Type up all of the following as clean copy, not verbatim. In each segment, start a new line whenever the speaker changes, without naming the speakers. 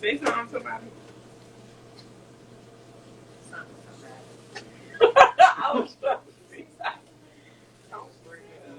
Say something to somebody. I was trying to see. Don't bring it up.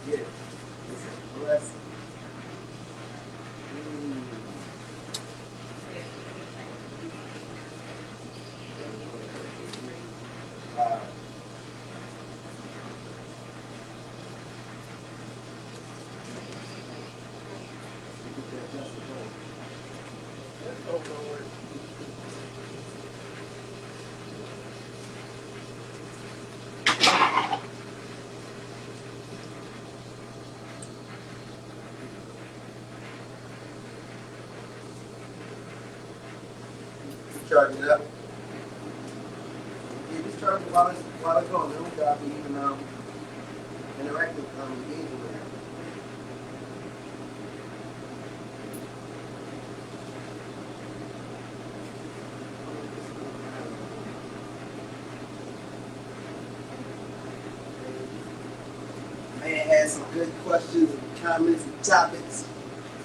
Yeah, it's a blessing. Wow.
Let's go, Lord.
Charge it up. Yeah, just charge it while it's going. Then we got to even interactive engagement with it. Man had some good questions and comments and topics,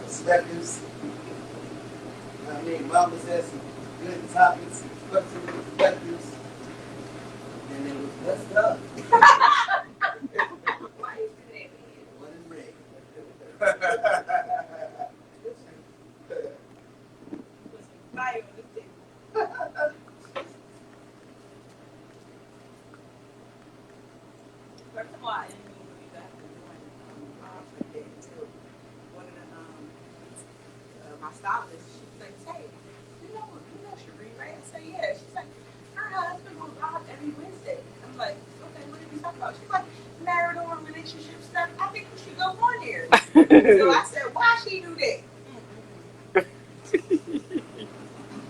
perspectives. I mean, Mama's had some good topics, questions, perspectives. And it was let's go.
Why is it
What is red?
fire on this table? First of all, I didn't mean to be back. One of the my stylist, she was like, "Hey, you know Sheree, right?" I said, "Yeah." She's like, "Her husband goes live every Wednesday." I'm like, "Okay, what did we talk about?" She's like, "Married or relationship stuff. I think we should go on there." So I said, "Why she do that?"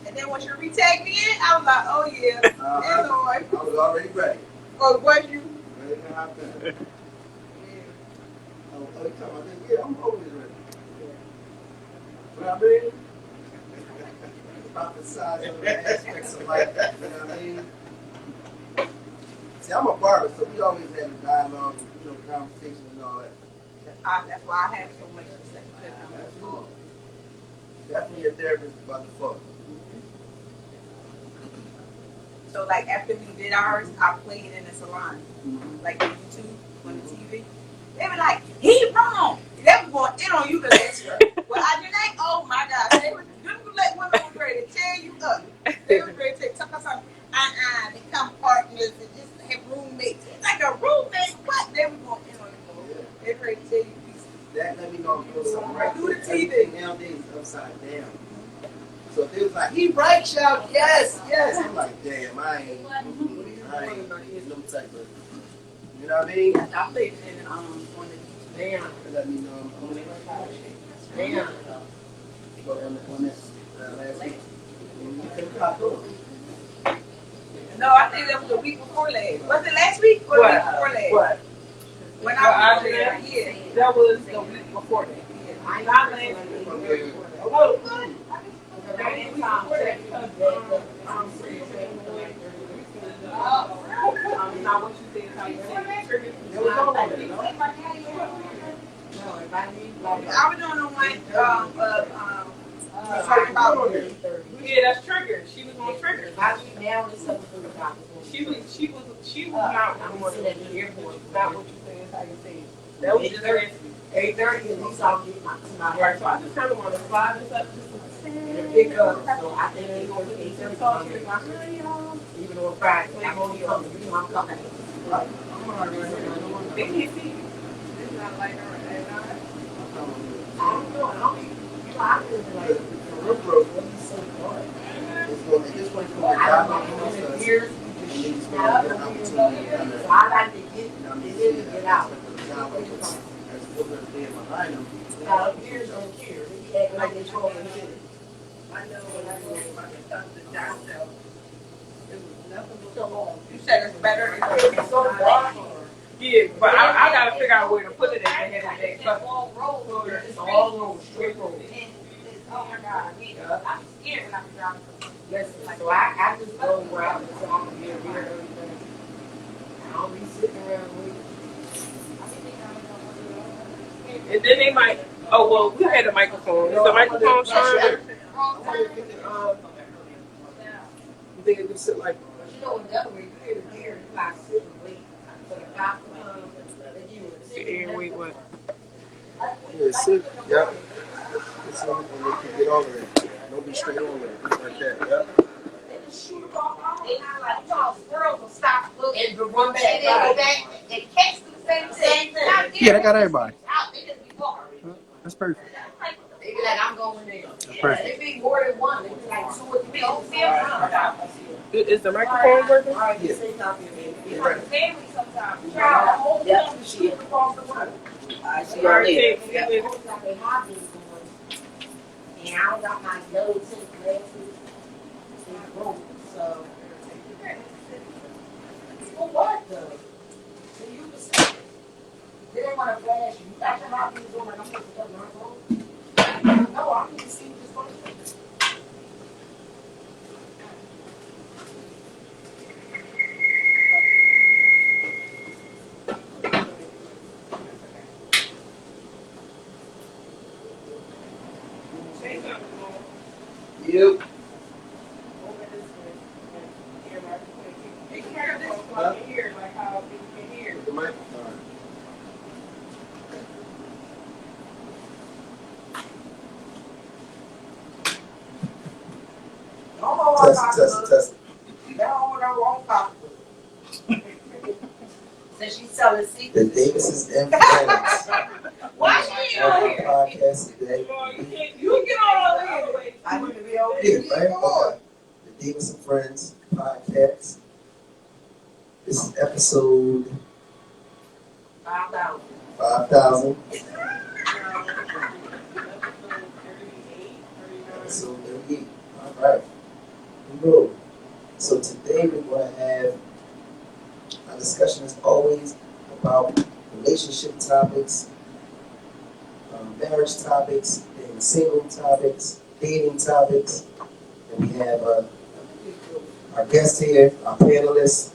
And then when Sheree tagged me in, I was like, "Oh yeah, and Lord."
I was already ready.
Oh, was you?
Ready to hop in.
Yeah.
Oh, you talking about this? Yeah, I'm always ready. What I mean? About the size of the aspects of life, you know what I mean? See, I'm a barber, so we always have a dialogue, conversation and all that.
That's why I have so much respect for them.
Definitely a therapist about the fuck.
So like after we did ours, I played it in the salon, like on YouTube, on the TV. They were like, "He wrong." They were going in on you because that's right. Well, I did like, oh my gosh, they were didn't let women were ready to tear you up. They were ready to talk about something. Become partners and just have roommates. It's like a roommate. What? They were going in on you. Yeah. They were ready to tear you pieces.
That let me know if it was something right.
Through the TV.
Everything nowadays is upside down. So if it was like, he breaks y'all, yes. I'm like, damn, I ain't no type of, you know what I mean?
I played it in on the
Damn. Let me know I'm on it.
Damn.
But on this last week, you couldn't pop up.
No, I think that was the week before last. Was it last week or the week before last?
What?
When I was there, yeah.
That was the week before that.
I
Not last week.
Okay.
Oh, now what you said is how you said triggers.
It was all over there, no?
was doing on one, talking about,
Yeah, that's trigger. She was on trigger. She was not on the airport. Not what you said is how you said. That was just 8:30 and these all get my right. So I just kind of want to slide this up and pick up. So I think they going to 8:30 talk to my y'all. Even on Friday, so I'm only coming. You know I'm coming. They can't see you.
it's not like her at night.
I don't know. I don't even. You know, I feel like
The roof road is so hard. It's going to this way from the
I
job,
don't know.
and
Years.
then it's going to get an opportunity to kind of,
I like to get
you know what I mean,
it in and get out.
now, but as still gonna be behind them.
Years on here, they act like they 12 and 10.
I know when I go to my doctor, it was nothing but so long. You said it's better.
It's so dark. Yeah, but I gotta figure out where to put it at the head of the day. But it's all road, straight road.
Oh my God, I'm scared when I'm driving.
Listen, so I just go where I can talk and hear everything. I don't be sitting around waiting. And then they might, oh, well, we had a microphone. Is the microphone trying? You think it can sit like,
You know, in Delaware, you hear the deer, you like sit and wait for the cop to come.
the airway what?
Yeah, sit. Yep. It's on, and they can get over it. Don't be straight over it. Like that. Yep.
They not like, y'all squirrels will stop looking
And the one back,
and then go back and catch the same thing.
Yeah, they got everybody.
Out, they just be walking.
That's perfect.
They be like, I'm going there.
That's perfect.
It be more than one. It be like two or three. Don't feel around.
Is the microphone working?
Yeah.
Family sometimes. Child, the whole family shoot across the road.
I see y'all later.
And I don't got my nose and glasses. So, for what though? So you can say, they didn't want to flash you. You got your hot things on like I'm supposed to touch my phone. No, I need to see what this phone is.
Yep. The microphone. Test.
So she's selling secrets.
The Davis's and friends.
Why she on here?
Podcast today.
You get on here. I need to be over here.
Yeah, right? Okay. The Davis and Friends podcast. This is episode
5,000.
5,000. Episode 38. All right. Cool. So today we're going to have a discussion as always about relationship topics, marriage topics, being single topics, dating topics. And we have our guest here, our panelists.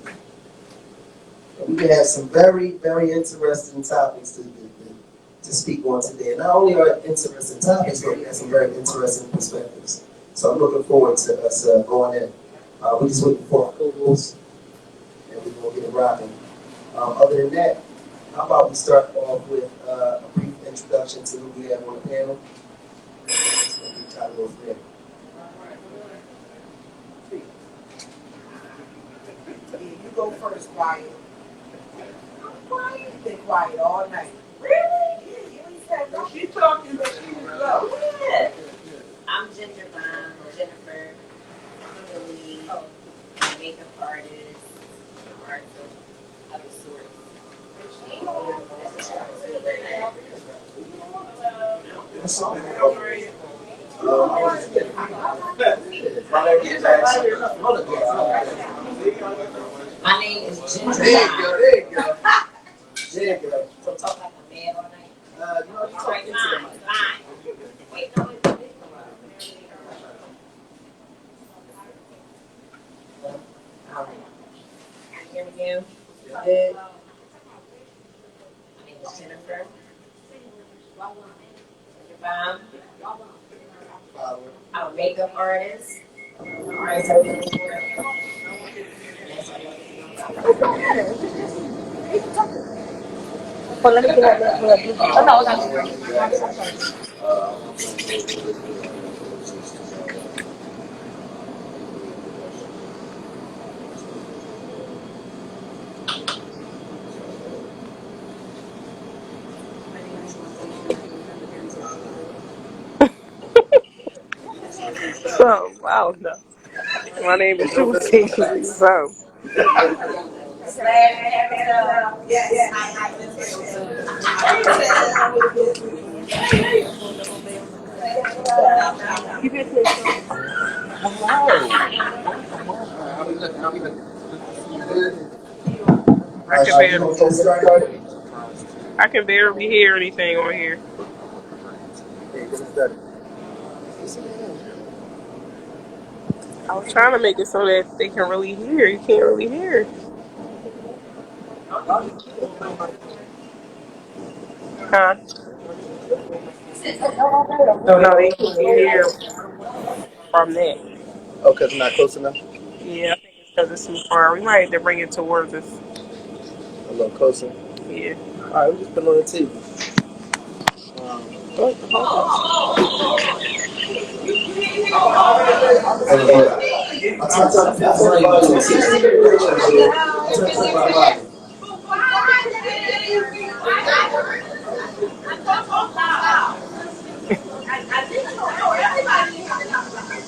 And we have some very, very interesting topics to speak on today. And not only are interesting topics, but we have some very interesting perspectives. So I'm looking forward to us going in. We're just waiting for our co-hosts, and we're going to get it rocking. Other than that, how about we start off with a brief introduction to who we have on the panel? And we try to go from there.
You go first, Quiet. I'm quiet. You've been quiet all night. Really? Yeah, she's talking, but she was low. Yeah.
I'm Jennifer, Lily, makeup artist, art of other sorts. My name is Jennifer.
There you go.
So talk like a man all night.
You talk into the mic.
Fine. Wait, no, it's a big one. All right. Can you hear me again? Good. My name is Jennifer. I'm a makeup artist. Artist of the well, let me get that. Oh, no,
So, wow, no. My name is Tuesday. So,
Yes.
I can barely,
You gonna start already?
I can barely hear anything on here.
Okay, get started.
I was trying to make it so that they can really hear. You can't really hear. Huh? No, they can't hear from that.
Oh, cause I'm not close enough.
Yeah, I think it's because it's too far. We might have to bring it towards us.
A little closer.
Yeah.
All right, we just put it on the TV.
What? Hold on.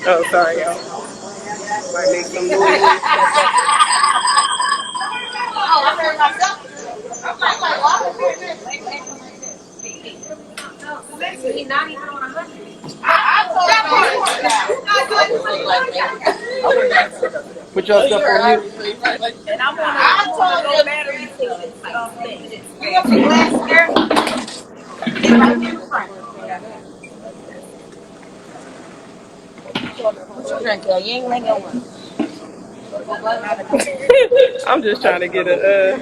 Oh, sorry, y'all. Might make some noise.
He's not even on 100.
Put your stuff on you.
And I'm on no battery thing. You got your glasses, girl? Get right here in front. What you drink, girl? You ain't letting go one.
I'm just trying to get a.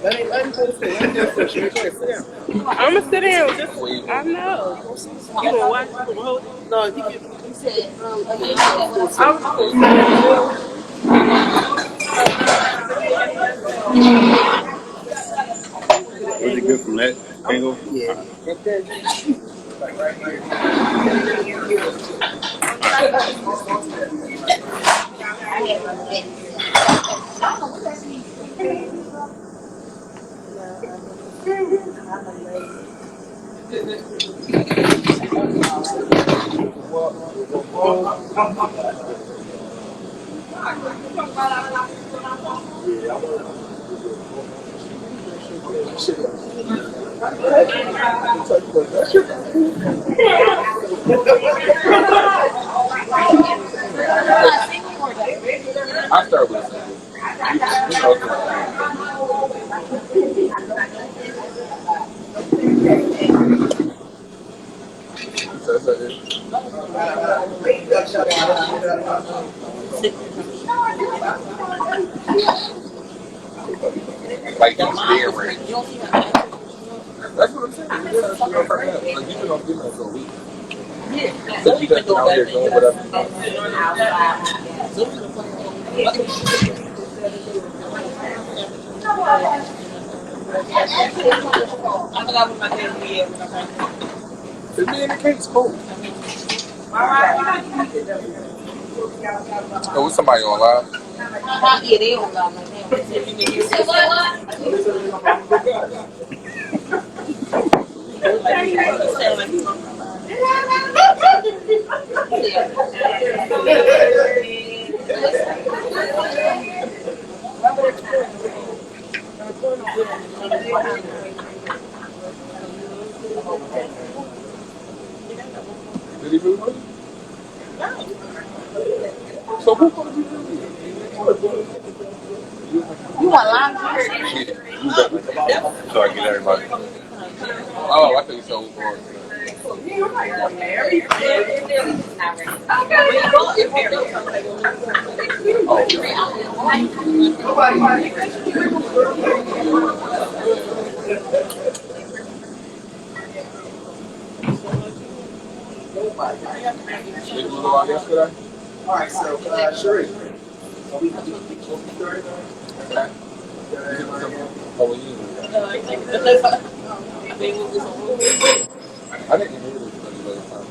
Let him go sit. Let him go sit. Sheree, go ahead, sit down.
I'm gonna sit down. Just, I know. You gonna watch? You gonna hold it?
No, he can.
I was just gonna sit
Was it good from that angle?
Yeah.
I start with a like he's being ready. That's what I'm saying. Like you've been on video for a week. So you just been out here doing whatever.
I forgot what my name is.
It's me in the case, cool. Oh, was somebody on live?
Yeah, they don't know my name. You said what?
Did he move on? So who gonna be doing it?
You want lime juice?
Yeah. So I get everybody. Oh, I think so. Did you go out yesterday?
All right, so Sheree.
Okay. Oh, yeah. I didn't hear this another time.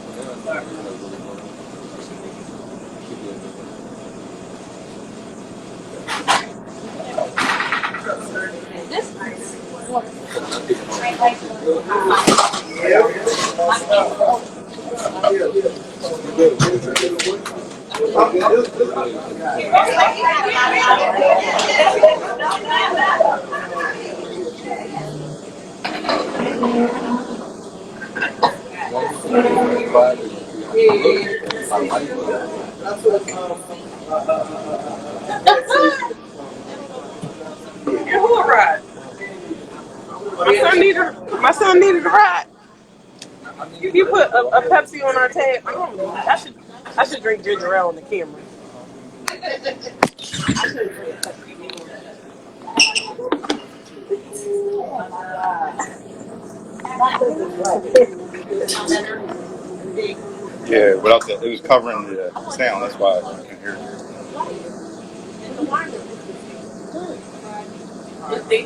Once you get to the class, they're gonna see how you look. I like it.
Yeah, who a ride? My son needed a ride. You put a Pepsi on our tab. I should drink ginger ale on the camera. I should drink Pepsi.
Yeah, without the, it was covering the sound. That's why I couldn't hear it.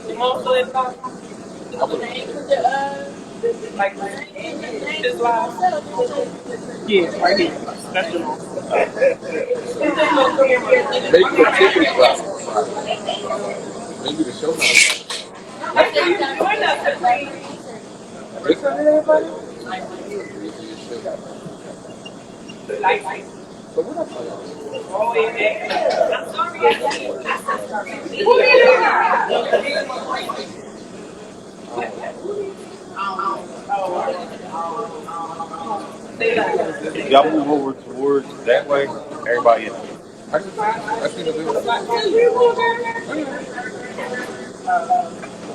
The most of it, like this live. Yeah, right here. That's the most. It's this little camera.
Maybe the tickets drop on Friday. Maybe the show not.
That's what you join us to play.
This Sunday, everybody?
Like,
So what else are y'all?
oh, yeah. I'm sorry, I can't.
If y'all move over towards that way, everybody in.
I seen the video.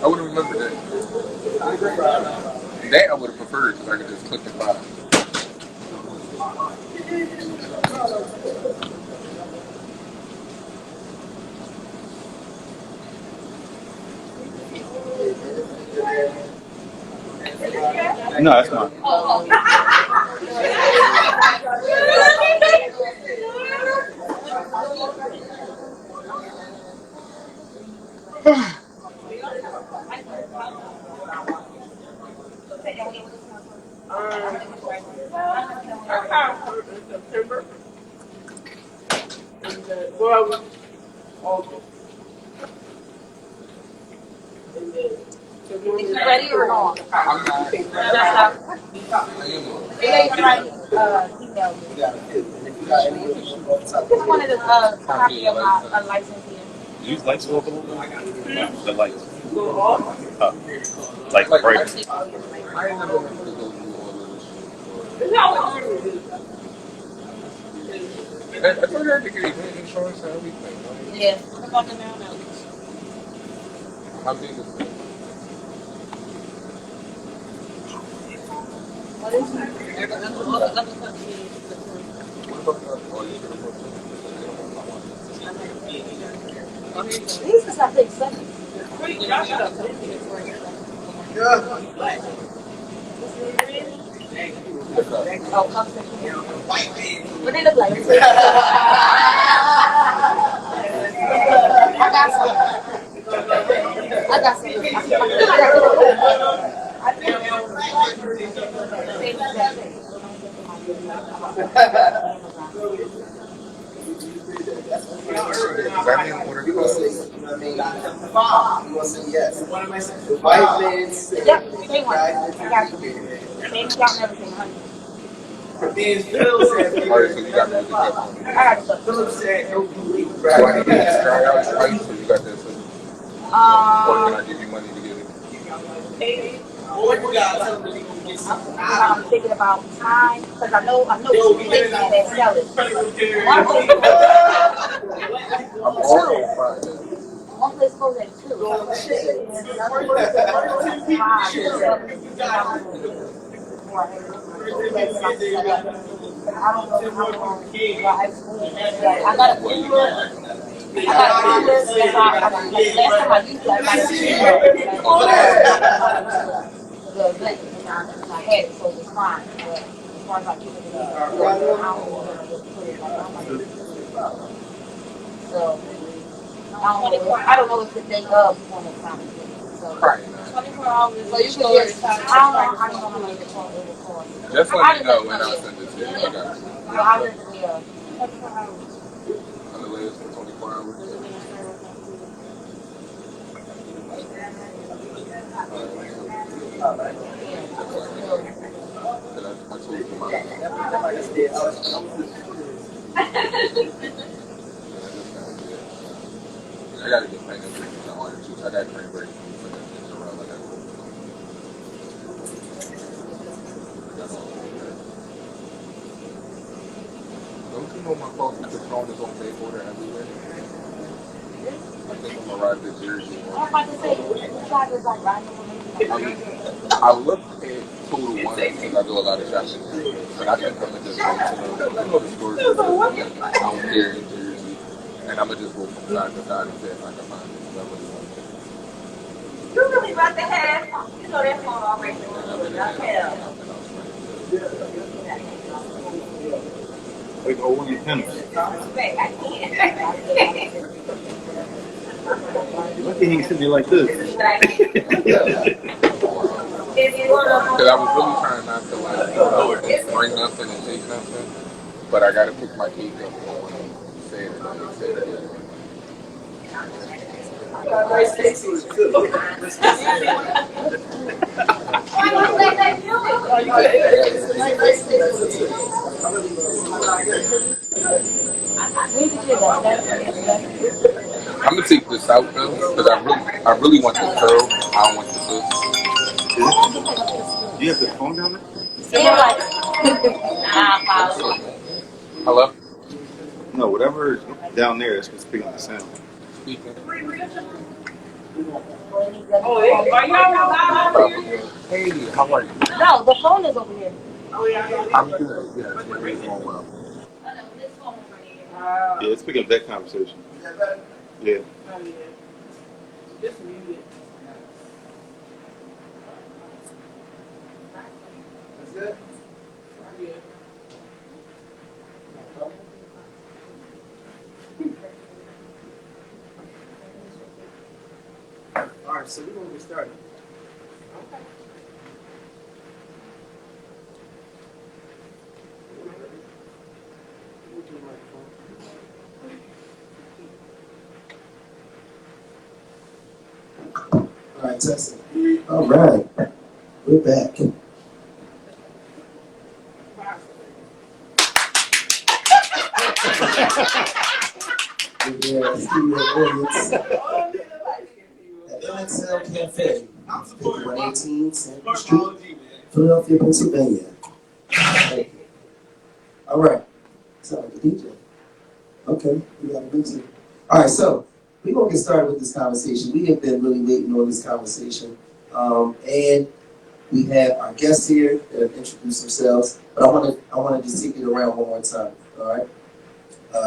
I would have remembered that. That I would have preferred because I could just click the file.
No, that's mine.
I have in September. Well, August.
Is you ready or not?
I'm not.
Just now.
I am on.
It ain't right. Email me. Just wanted a copy of my license here.
Use lights go up a little bit. The lights.
Go off.
Like
Like,
brighter.
I ain't never wanted to go through all of this shit
It's not what I'm doing.
before. I told her to get insurance and everything. Right?
Yeah. What about the now?
How big is it?
What is it?
What about that? Oh, you should have put it.
These is I think seven. Oh, come what they look like? I got some. I got some.
Because I didn't order clothes.
You know what I mean? You want to say yes. The white man said,
Yep, same one. I got you. Same got everything, honey.
Then Phil said,
Alright, so you got the cup.
I got you.
Philip said, no, you
So I can get this dry out twice, so you got that too. Or can I give you money to get it?
I'm thinking about time because I know two places that sell it.
I'm all on Friday.
One place goes at 2. Another place at 5. I don't know how long I got a cooler. I got a cooler. Last time I used it, I got the event, and I had it, so it was fine. But as far as I keep it, I don't know where to put it. So I don't know if the day of one of time. So
Friday night.
24 hours. So you can just I don't know how much it will cost.
Just let me know when I send it to you. I got you.
So I live here.
On the list for 24 hours. I told you my know my phone is on make order everywhere. I think I'm gonna ride the Jersey one.
I'm about to say, this guy is like riding over maybe.
I mean, I looked at Total Wine because I do a lot of shopping there, but I think I'm gonna just go to the stores out there in Jersey, and I'm gonna just go from side to side and see if I can find it. I really want it.
You really about to have, you know, that phone already
And
doing
I've been
good.
in
I
and out,
tell.
and out, and out.
Like Owen and Tennis.
Respect, I can't.
Lucky he ain't sitting there like this.
If you wanna,
Because I was really trying not to bring nothing and take nothing, but I gotta pick my cake up on Saturday.
Very sexy too.
why you let that do it?
Oh, you got
Where did you go?
I'm gonna take this out though, because I really want the curl. I don't want the twist.
You have the phone down there?
Yeah, like,
Hello?
No, whatever is down there is what's picking up the sound.
Speaking.
Oh, are y'all live over here?
Hey, how are you?
no, the phone is over here.
Oh, yeah.
I'm good. Yes, everything's going well.
Yeah, it's picking up that conversation. Yeah.
Oh, yeah. Just muted.
That's it?
Yeah.
All right, so we're gonna get started. All right, testing. All right, we're back. Yeah, studio audience at MXL Cafe, 5118 Sanford Street, Philadelphia, Pennsylvania. Thank you. All right, sound like a DJ. Okay, we got a DJ. All right, so we're gonna get started with this conversation. We have been really waiting on this conversation, and we have our guests here that have introduced themselves. But I want to just take it around one more time. All right.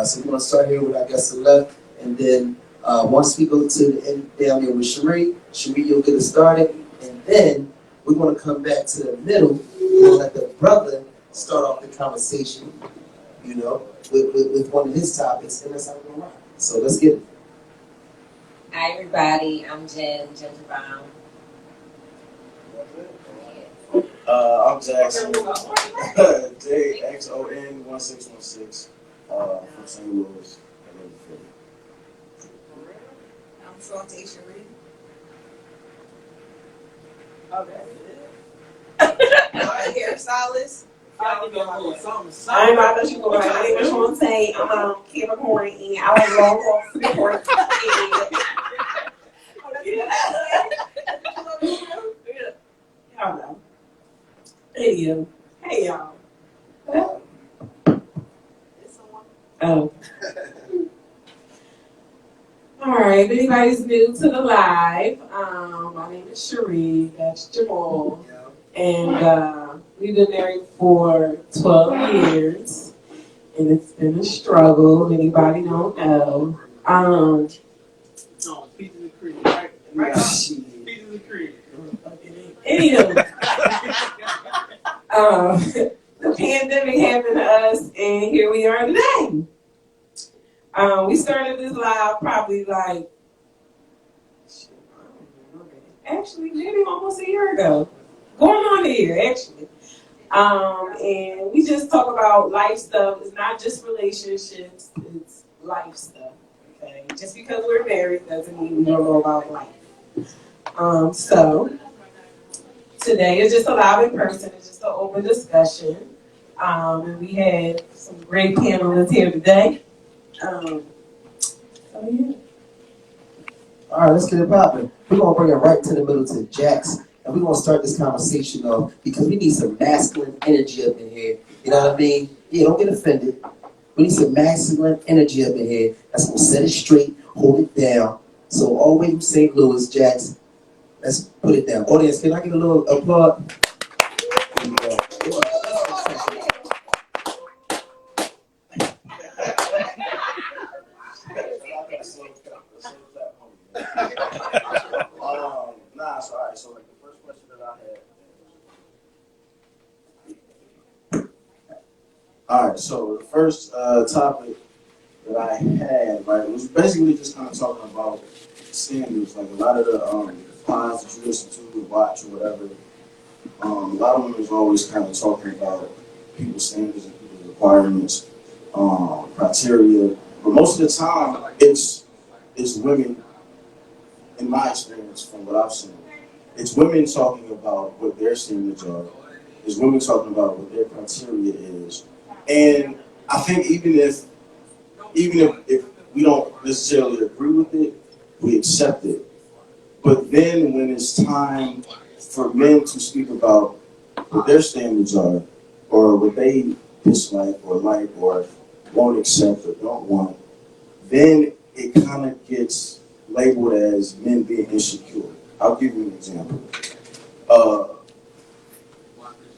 So we're gonna start here with our guests to the left, and then once we go to the end down there with Cherie, you'll get us started, and then we're gonna come back to the middle. We're gonna let the brother start off the conversation, you know, with one of his topics, and that's how we're gonna rock. So let's get it.
Hi, everybody. I'm Jen Brown.
I'm Jackson. JXON 1616 from St. Louis. I live in Philly.
I'm Salty Cherie.
Oh, that's it.
Hairstylist.
I ain't about to you go right. I just want to say I'm Capricorn and I like long walks to the court. Y'all know. Hey, hey, y'all. Oh. All right. If anybody's new to the live, my name is Cherie. That's Jamal. And we've been married for 12 years. And it's been a struggle. If anybody don't know.
No, Peaches and Cream, right? Peaches and Cream.
Anywho, the pandemic happened to us, and here we are today. We started this live probably actually maybe almost a year ago. Going on a year, actually. And we just talk about life stuff. It's not just relationships, it's life stuff. Okay? Just because we're married doesn't mean we don't know about life. So today is just a live in person, it's just an open discussion. And we had some great panelists here today. So yeah.
All right, let's get it popping. We're going to bring it right to the middle to Jax, and we're going to start this conversation off because we need some masculine energy up in here. You know what I mean? Yeah, don't get offended. We need some masculine energy up in here. That's gonna set it straight, hold it down. So all the way from St. Louis, Jackson, let's put it down. Audience, can I get a little applause?
So alright, so like the first question that I had. Alright, so the first topic that I had, right, was basically just kind of talking about standards, like a lot of the pods that you listen to, watch, or whatever. A lot of them is always kind of talking about people's standards and people's requirements, criteria. But most of the time, it's women, in my experience, from what I've seen. It's women talking about what their standards are. It's women talking about what their criteria is. And I think even if we don't necessarily agree with it, we accept it. But then when it's time for men to speak about what their standards are, or what they dislike or like or won't accept or don't want, then it kind of gets labeled as men being insecure. I'll give you an example.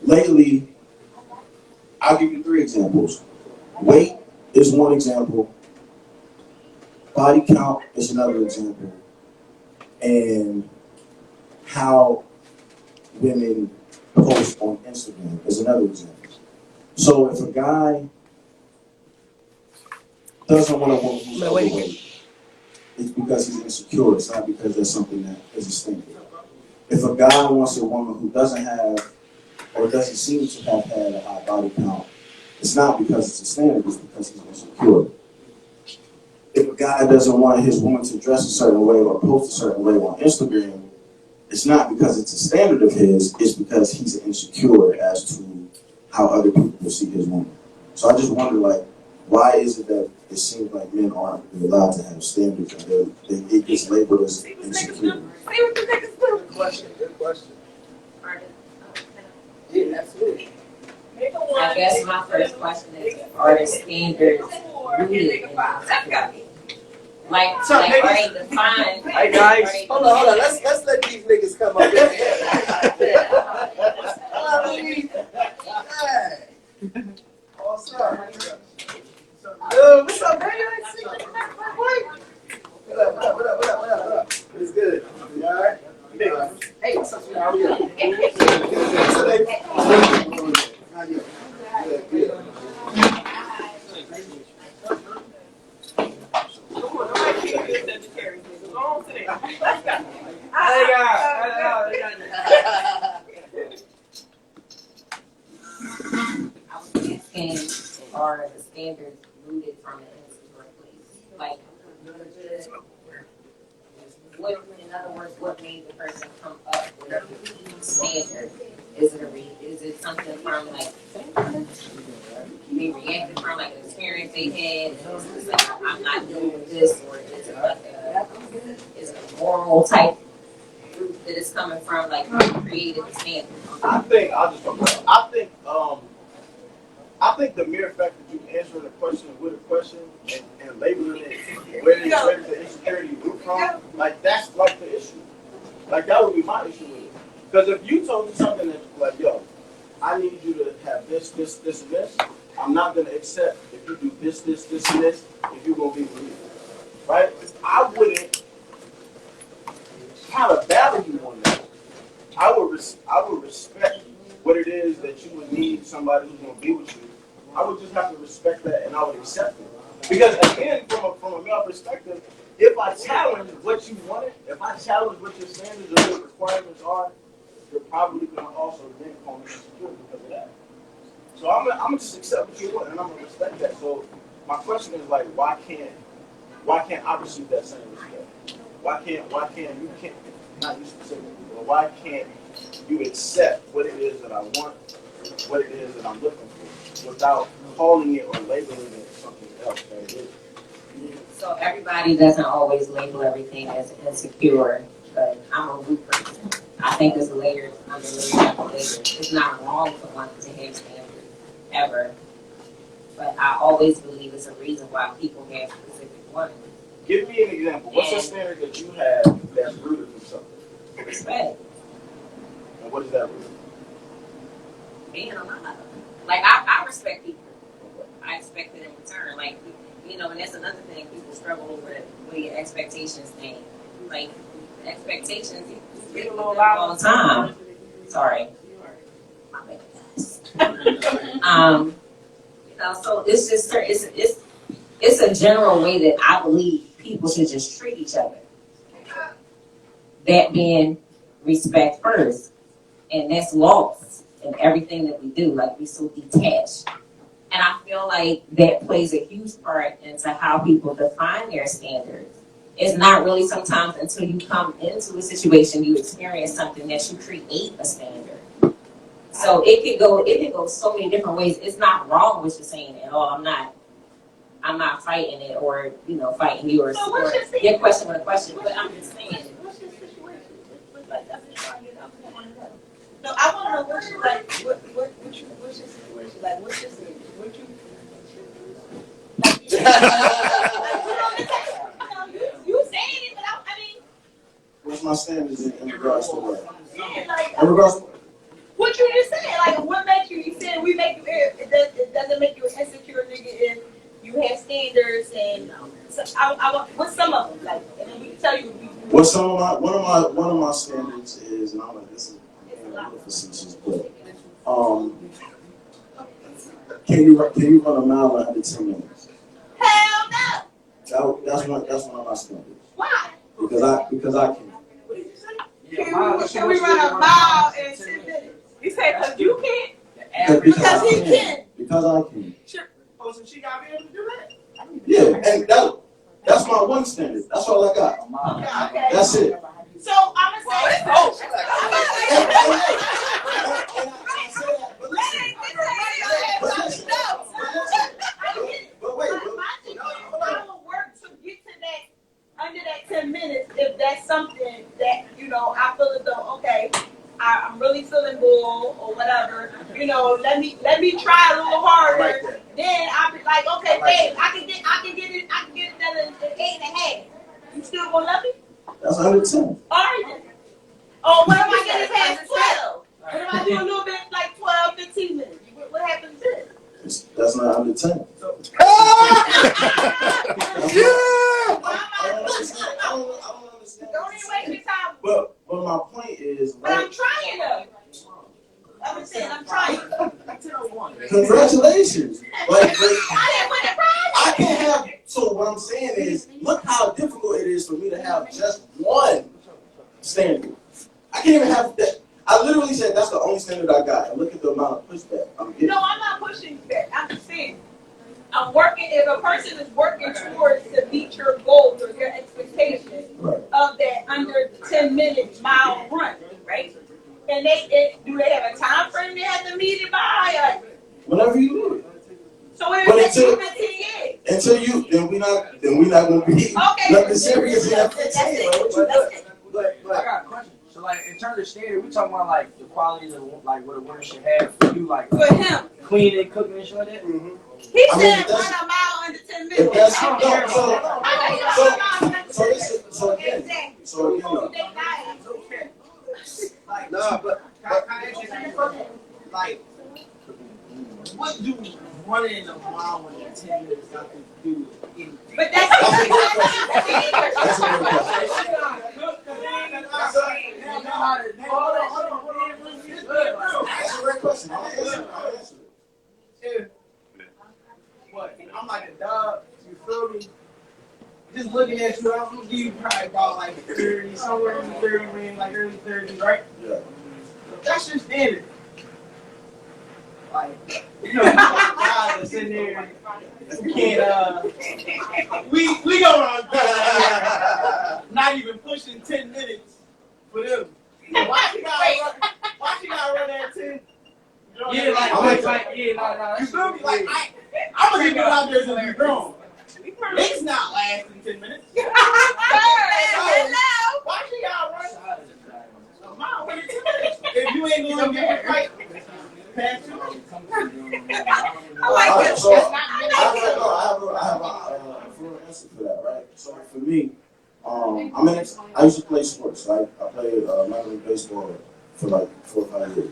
Lately, I'll give you 3 examples. Weight is one example. Body count is another example. And how women post on Instagram is another example. So if a guy doesn't want a woman who's overweight, it's because he's insecure. It's not because there's something that is a standard. If a guy wants a woman who doesn't have or doesn't seem to have had a high body count, it's not because it's a standard, it's because he's insecure. If a guy doesn't want his woman to dress a certain way or post a certain way on Instagram, it's not because it's a standard of his, it's because he's insecure as to how other people will see his woman. So I just wonder, like, why is it that it seems like men aren't allowed to have standards and it gets labeled as insecure?
Good question. Yeah, absolutely.
I guess my first question is, are the standards rooted in insecurity? Like are they defined?
Hey guys, hold on. Let's let these niggas come up here. What's up? What's up, man? What up? It's good. You all right? Hey, what's up, sweetheart? How are you? Good.
And are the standards rooted from an insecure place? Like, what, in other words, what made the person come up with a standard? Is it something from like they reacted from like an experience they had? And it's like, I'm not doing this, or is it like is it a moral type group that it's coming from? Like, who created the standard?
I think the mere fact that you answering a question with a question and labeling it where did the insecurity root from, like that's like the issue. Like that would be my issue with it. Because if you told me something that's like, yo, I need you to have this, and this, I'm not gonna accept if you do this, and this, if you're gonna be with me. Right? I wouldn't kind of battle you on that. I would respect what it is that you would need somebody who's gonna be with you. I would just have to respect that and I would accept it. Because again, from a male perspective, if I challenge what you wanted, if I challenge what your standards or your requirements are, you're probably gonna also then call me insecure because of that. So I'm gonna just accept what you want and I'm gonna respect that. So my question is like, why can't I receive that same respect? Why can't you not you specifically, but why can't you accept what it is that I want, what it is that I'm looking for, without calling it or labeling it something else that it is?
So everybody doesn't always label everything as insecure, but I'm a root person. I think there's layers under layers after layers. It's not wrong for one to have standards, ever. But I always believe it's a reason why people have specific ones.
Give me an example. What's a standard that you have that's rooted from something?
Respect.
And what is that root?
Being alive. Like, I respect people. I expect it in return. Like, you know, and that's another thing people struggle over with your expectations thing. Like, expectations, you get all the time. Sorry. My bad, guys. You know, so it's just, it's a general way that I believe people should just treat each other. That being respect first. And that's lost in everything that we do. Like, we're so detached. And I feel like that plays a huge part into how people define their standards. It's not really sometimes until you come into a situation, you experience something that you create a standard. So it can go so many different ways. It's not wrong what you're saying at all. I'm not fighting it or, you know, fighting you or,
So
or your question with a question, but I'm just saying.
What's your situation? No, I want to know what's your, like, what's your situation? Like, what's your situation? What you, you saying it, but I mean.
What's my standards in regards to what?
Yeah, like,
In regards to
what you just said, like, what makes you, you said we make you, it doesn't make you an insecure nigga if you have standards and, so I want, what's some of them, like, and then we can tell you.
what some of my one of my standards is, and I'm like, this is a little facetious, but can you run a mile in under 10 minutes?
Hell no.
That's one of my standards.
Why?
Because I can.
Can we run a mile in 10 minutes? He said, because you can't.
Because
he can.
Because I can.
Sure. Oh, so she got to be able to do that?
Yeah, and that's my one standard. That's all I got.
Yeah, okay.
That's it.
So I'm gonna say,
but wait,
I will work to get to that under that 10 minutes if that's something that, you know, I feel as though, okay, I'm really feeling bull or whatever, you know, let me try a little harder. Then I'll be like, okay, babe, I can get it done in 8.5. You still gonna love me?
that's 110.
All right then. Oh, what if I get it past 12? What if I do a little bit like 12, 15 minutes? What happens then?
That's not under 10.
Yeah!
I don't understand.
Don't even waste your time.
But my point is,
But I'm trying though. I'm saying I'm trying.
congratulations. Like,
I didn't win the prize.
I can't have. So what I'm saying is, look how difficult it is for me to have just one standard. I can't even have that. I literally said that's the only standard I got. And look at the amount of pushback I'm getting.
No, I'm not pushing that. I'm just saying. I'm working. If a person is working towards to meet your goals or your expectations of that under 10-minute mile run, right? And do they have a time frame they have to meet it by?
Whenever you do it.
So it takes you 15 years.
Until you, then we not gonna be nothing serious in that 15.
But I got a question. So like in terms of standard, we talking about like the qualities of like what a woman should have for you, like
For him,
cleaning, cooking, and shit like that.
Mm-hmm.
He said run a mile under 10 minutes.
Like, no, but like, what do running a mile in 10 minutes got to do with anything?
But that's
a great question. That's a great question. That's a great question. I'll answer it.
What? I'm like a dog, you feel me? Just looking at you, I'm gonna give you probably about like 30, somewhere in the 30 range, like early 30s, right?
Yeah.
That's your standard. Like, you know, guys that's in there, you can't, we go on, not even pushing 10 minutes for them. Why she gotta run that 10?
Yeah, like,
You feel me? Like, I'm gonna get you out there until you're grown. It's not lasting 10 minutes. So, why she gotta run a mile in 10 minutes? If you ain't gonna get it right, past 2 minutes. Alright, so I have a full answer for that, right? So for me, I used to play sports, right? I played minor league baseball for like 4 or 5 years.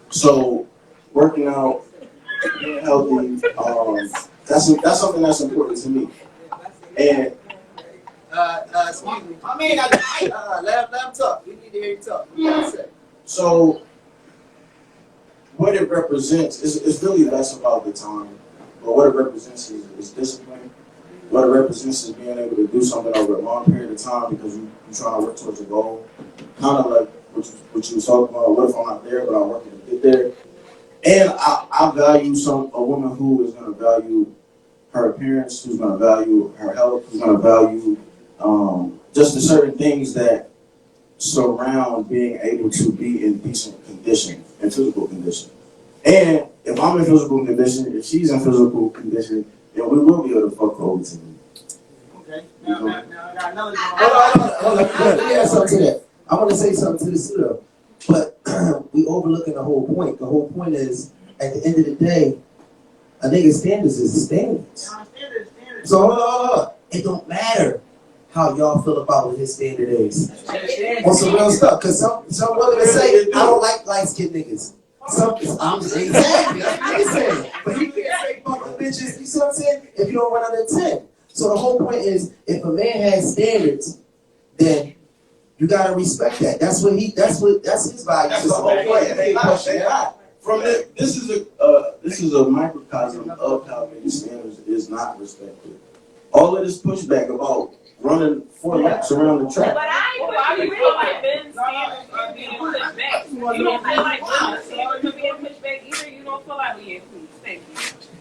So working out, being healthy, that's something that's important to me. And
Excuse me. I mean, let him talk. We need to hear you talk. What you gotta say?
so what it represents is really less about the time, but what it represents is discipline. What it represents is being able to do something over a long period of time because you're trying to work towards a goal. Kind of like what you was talking about. What if I'm not there, but I'm working to get there? And I value a woman who is going to value her appearance, who's going to value her health, who's going to value just the certain things that surround being able to be in decent condition, in physical condition. And if I'm in physical condition, if she's in physical condition, then we will be able to fuck over to me.
Okay. Now, another.
Hold on. Let me add something to that. I want to say something to this too, though. But we overlooking the whole point. The whole point is, at the end of the day, a nigga's standards is standards. So hold on. It don't matter how y'all feel about what his standard is. On some real stuff. Because some women say, I don't like light-skinned niggas. I'm just exactly. That's what he's saying. But he can't say fuck the bitches. You see what I'm saying? If you don't run under 10. So the whole point is, if a man has standards, then you gotta respect that. That's his value.
That's the whole point. From this is a microcosm of how many standards is not respected. All of this pushback about running 4 laps around the track.
But I feel like men's standards are being pushed back. You don't feel like women's standards are being pushed back either. You don't feel like, well, yeah, please, thank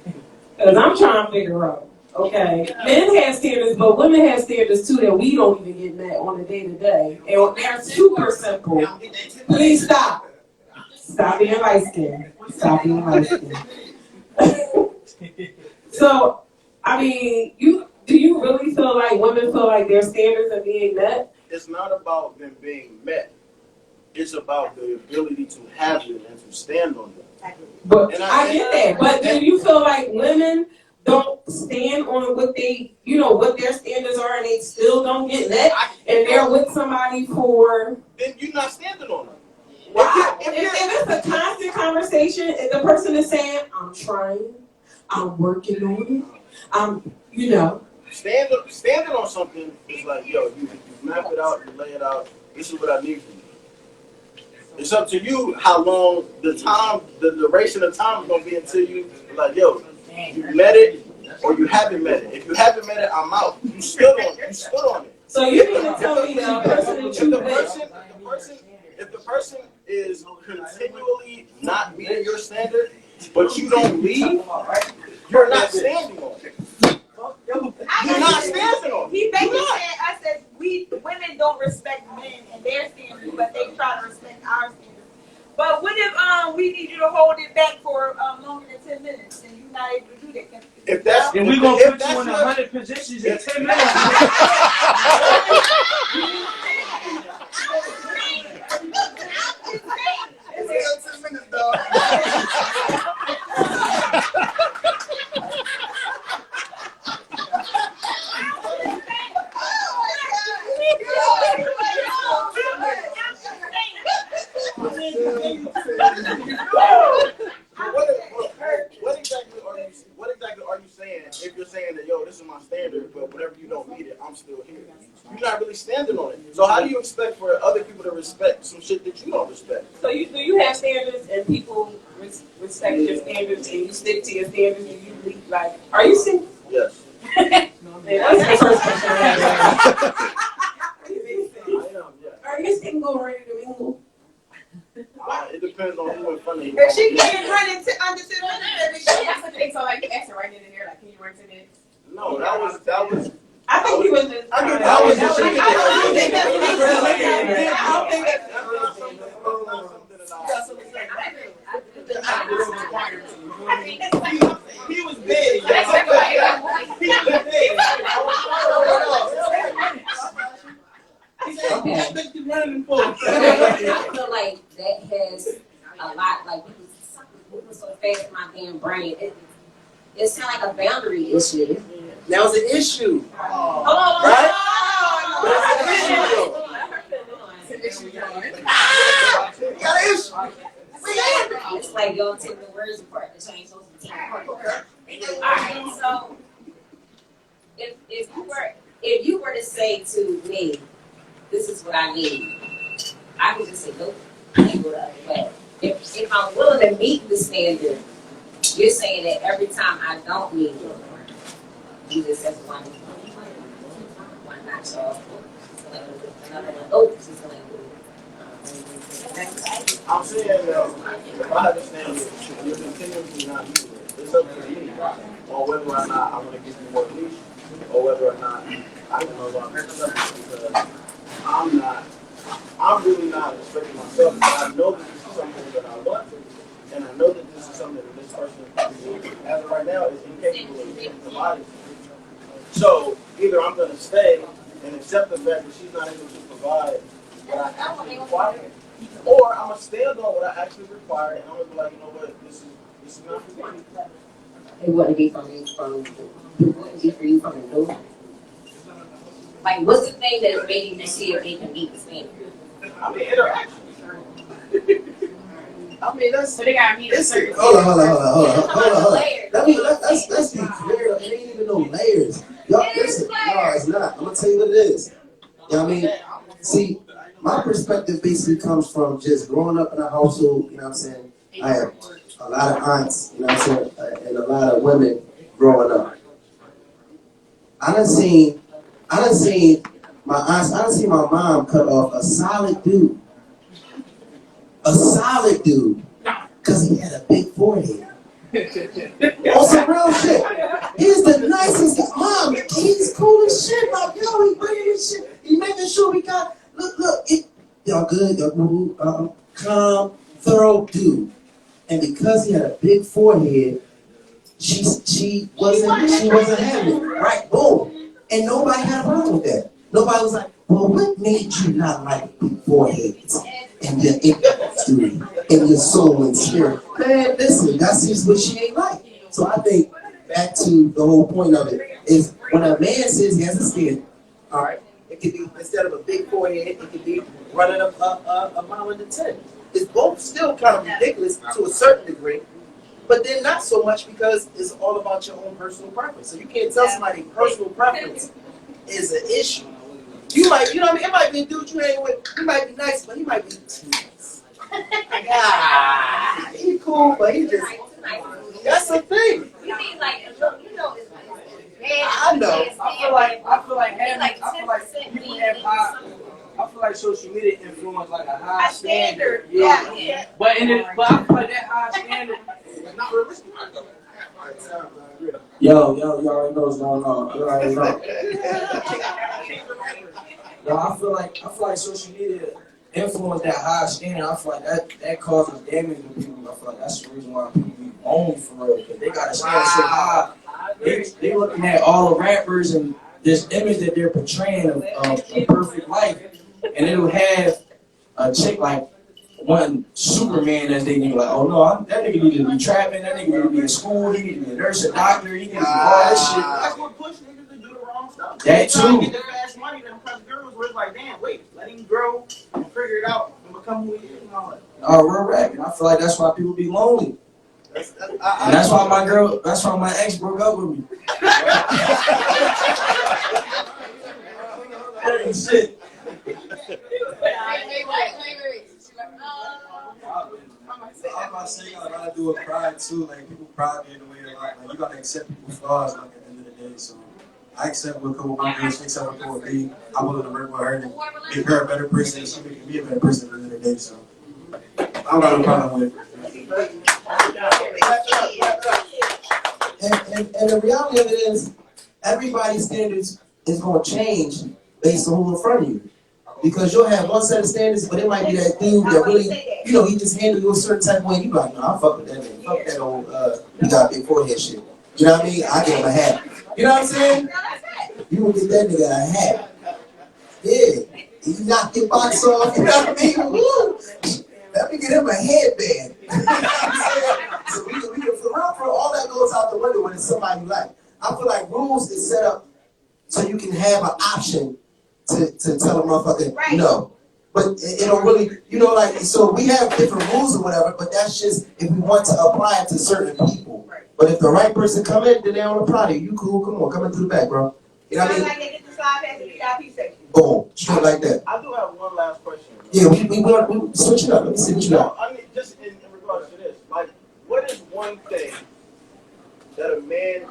you.
Because I'm trying to figure out. Okay, men have standards, but women have standards too that we don't even get met on a day-to-day. And they're super simple. Please stop. Stop being light-skinned. Stop being light-skinned. So, I mean, do you really feel like women feel like their standards are being met?
It's not about them being met. It's about the ability to have it and to stand on them.
But I get that. But do you feel like women don't stand on what what their standards are, and they still don't get met, and they're with somebody for?
Then you're not standing on them.
Wow. If it's a constant conversation, and the person is saying, "I'm trying, I'm working on it,"
Standing on something is like, yo, you map it out, you lay it out. This is what I need from you. It's up to you how long the duration of time is gonna be until you like, yo, you met it or you haven't met it. If you haven't met it, I'm out. You stood on it.
So you need to tell me the person that you met.
If the person is continually not meeting your standard, but you don't leave, you're not standing on it. You're not standing on it.
He basically said, I said, women don't respect men and their standards, but they try to respect our standards. But what if we need you to hold it back for longer than 10 minutes and you're not able to do that?
If we're going to put you in 100 positions in 10 minutes.
It's 10 minutes, dog.
What exactly are you saying if you're saying that, yo, this is my standard, but whenever you don't meet it, I'm still here? You're not really standing on it. So how do you expect for other people to respect some shit that you don't respect?
So do you have standards and people respect your standards and you stick to your standards and you leave, like, are you single?
Yes.
That's the first question I have.
I am, yes.
Are you single or ready to mingle?
It depends on who in front of you.
If she can't run into under 10 minutes,
That's the thing. So like you asked her right then and there, like, can you run to this?
No, that was.
I think he was just.
That was the shit.
I think that's
He was big.
I feel like that has a lot, like, we was so fast in my damn brain. it sounds like a boundary issue.
That was an issue,
Hold on,
right? But it's an issue, though. You got an issue.
it's like y'all take the words apart. The change supposed to be taken apart. Alright, so if you were to say to me, this is what I need, I would just say nope. I ain't go the other way. If I'm willing to meet the standard, you're saying that every time I don't need it, you just says one not so another one. Oh, she's going to
I'm saying if I understand it, you're continuously not using it. It's up to me on whether or not I want to give you more leash or whether or not I can no longer accept it because I'm really not expecting myself, but I know that this is something that I want, and I know that this is something that this person, as of right now, is incapable of providing. So either I'm going to stay and accept the fact that she's not able to provide what I actually require, or I'm going to stand on what I actually require, and I'm going to be like, you know what, this is not for me.
it wouldn't be from you from the door. Like, what's the thing that is making you see if they can meet the standard?
I mean, interaction. I mean, that's.
So they gotta meet a certain.
Hold on. Let's be clear. It ain't even no layers. Y'all, listen. No, it's not. I'm gonna tell you what it is. You know what I mean? See, my perspective basically comes from just growing up in a household. You know what I'm saying? I have a lot of aunts. You know what I'm saying? And a lot of women growing up. I done seen my aunts. I done seen my mom cut off a solid dude. Because he had a big forehead. On some real shit. He's the nicest guy. Mom, he's cool as shit. Like, yo, he bringing this shit. He making sure we got, look. Y'all good? Y'all know, calm, thorough dude. And because he had a big forehead, she wasn't having it. Right? Boom. And nobody had a problem with that. Nobody was like, well, what made you not like big foreheads? And your industry, and your soul and spirit. Man, listen, that's just what she ain't like. So I think back to the whole point of it is when a man says he has a standard, all right, it could be instead of a big forehead, it could be running a mile in the 10. It's both still kind of ridiculous to a certain degree, but then not so much because it's all about your own personal preference. So you can't tell somebody personal preference is an issue. You might, you know what I mean? It might be a dude you hang with, he might be nice, but he might be too nice. Ah, he cool, but he just, that's the thing.
You mean like, you know, it's
I know.
I feel like social media influence like a high standard.
Yeah.
But I feel like that high standard is not realistic. Yo, you already know what's going on. You already know. Yo, I feel like social media influence that high standard. I feel like that causes damage to people. I feel like that's the reason why people be lonely for real. Because they got to stand so high. They looking at all the rappers and this image that they're portraying of a perfect life. And it'll have a chick like one Superman as they need, like, oh no, that nigga need to be trapping, that nigga need to be in school, he need to be a nurse, a doctor, he need to be all that shit.
That's what pushed niggas to do the wrong stuff.
That too.
Get the fast money to impress girls where it's like, damn, wait, let him grow and figure it out and become who he is and all that.
Real rap, and I feel like that's why people be lonely. And that's why my ex broke up with me. Hey, shit. I'm about to say, I gotta do a pride too. Like, people pride me in the way a lot. Like, you gotta accept people's flaws, like, at the end of the day. So, I accept what Cole Bunker is, she accept what Cole B. I'm willing to work with her and make her a better person, and she making me a better person at the end of the day. So, I don't got no problem with it.
And the reality of it is, everybody's standards is going to change based on who's in front of you. Because you'll have one set of standards, but it might be that dude that really, you know, he just handle you a certain type of way. You be like, no, I fuck with that nigga. Fuck that old, he got big forehead shit. You know what I mean? I give him a hat. You know what I'm saying? You will get that nigga a hat. Yeah. He knock your box off. You know what I mean? Woo! Let me get him a headband. You know what I'm saying? So we can for all that goes out the window when it's somebody you like. I feel like rules is set up so you can have an option to tell a motherfucker no. But it don't really, like, so we have different rules or whatever, but that's just if we want to apply it to certain people. But if the right person come in, then they don't apply to you. You cool, come on, come in through the back, bro. You know what I mean?
Like they get the slide past the VIP section.
Boom, straight like that.
I do have one last question.
Yeah, we switch it up. Let me see what you got.
I mean, just in regards to this, like, what is one thing that a man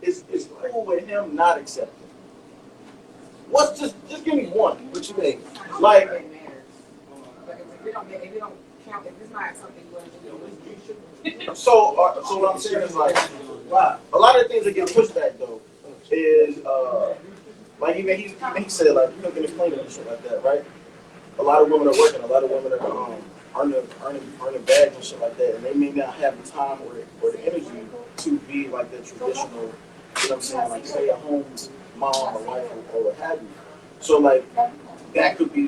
is cool with him not accepting? What's just give me one. What you mean? Like,
If it don't count, if it's not something you want to do,
so what I'm saying is like, a lot of things that get pushed back though is like even he said like you can explain it and shit like that, right? A lot of women are working, a lot of women are earning bags and shit like that, and they may not have the time or the energy to be like the traditional, you know what I'm saying, like stay at home mom or wife or what have you. So like that could be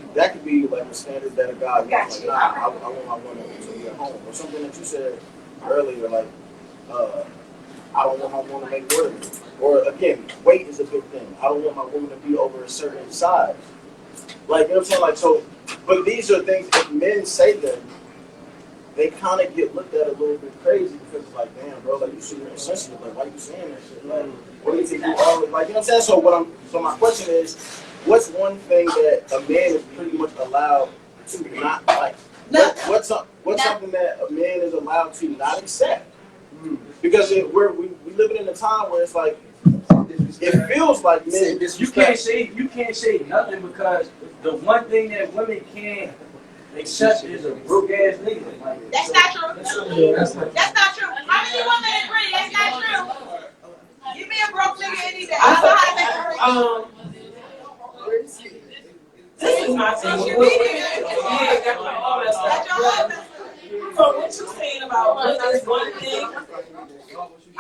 like a standard that a guy wants. Like, I want my woman to be at home, or something that you said earlier, like I don't want my woman to make work. Or again, weight is a big thing. I don't want my woman to be over a certain size. Like, you know what I'm saying? Like, so, but these are things, if men say them, they kind of get looked at a little bit crazy because it's like, damn, bro, like, you super insensitive. Like, why you saying that shit? Like, what do you think you are? Like, you know what I'm saying? So my question is, what's one thing that a man is pretty much allowed to not like? What's something that a man is allowed to not accept? Because we living in a time where it's like, it feels like men.
You can't say nothing because the one thing that women can't accept is a broke ass nigga. Like,
That's not true. That's not true. How many women agree? That's not true. Give me a broke nigga any day. I don't know how to make
This is my thing.
social media.
Yeah, got my all that stuff. So what you're saying about what is one thing,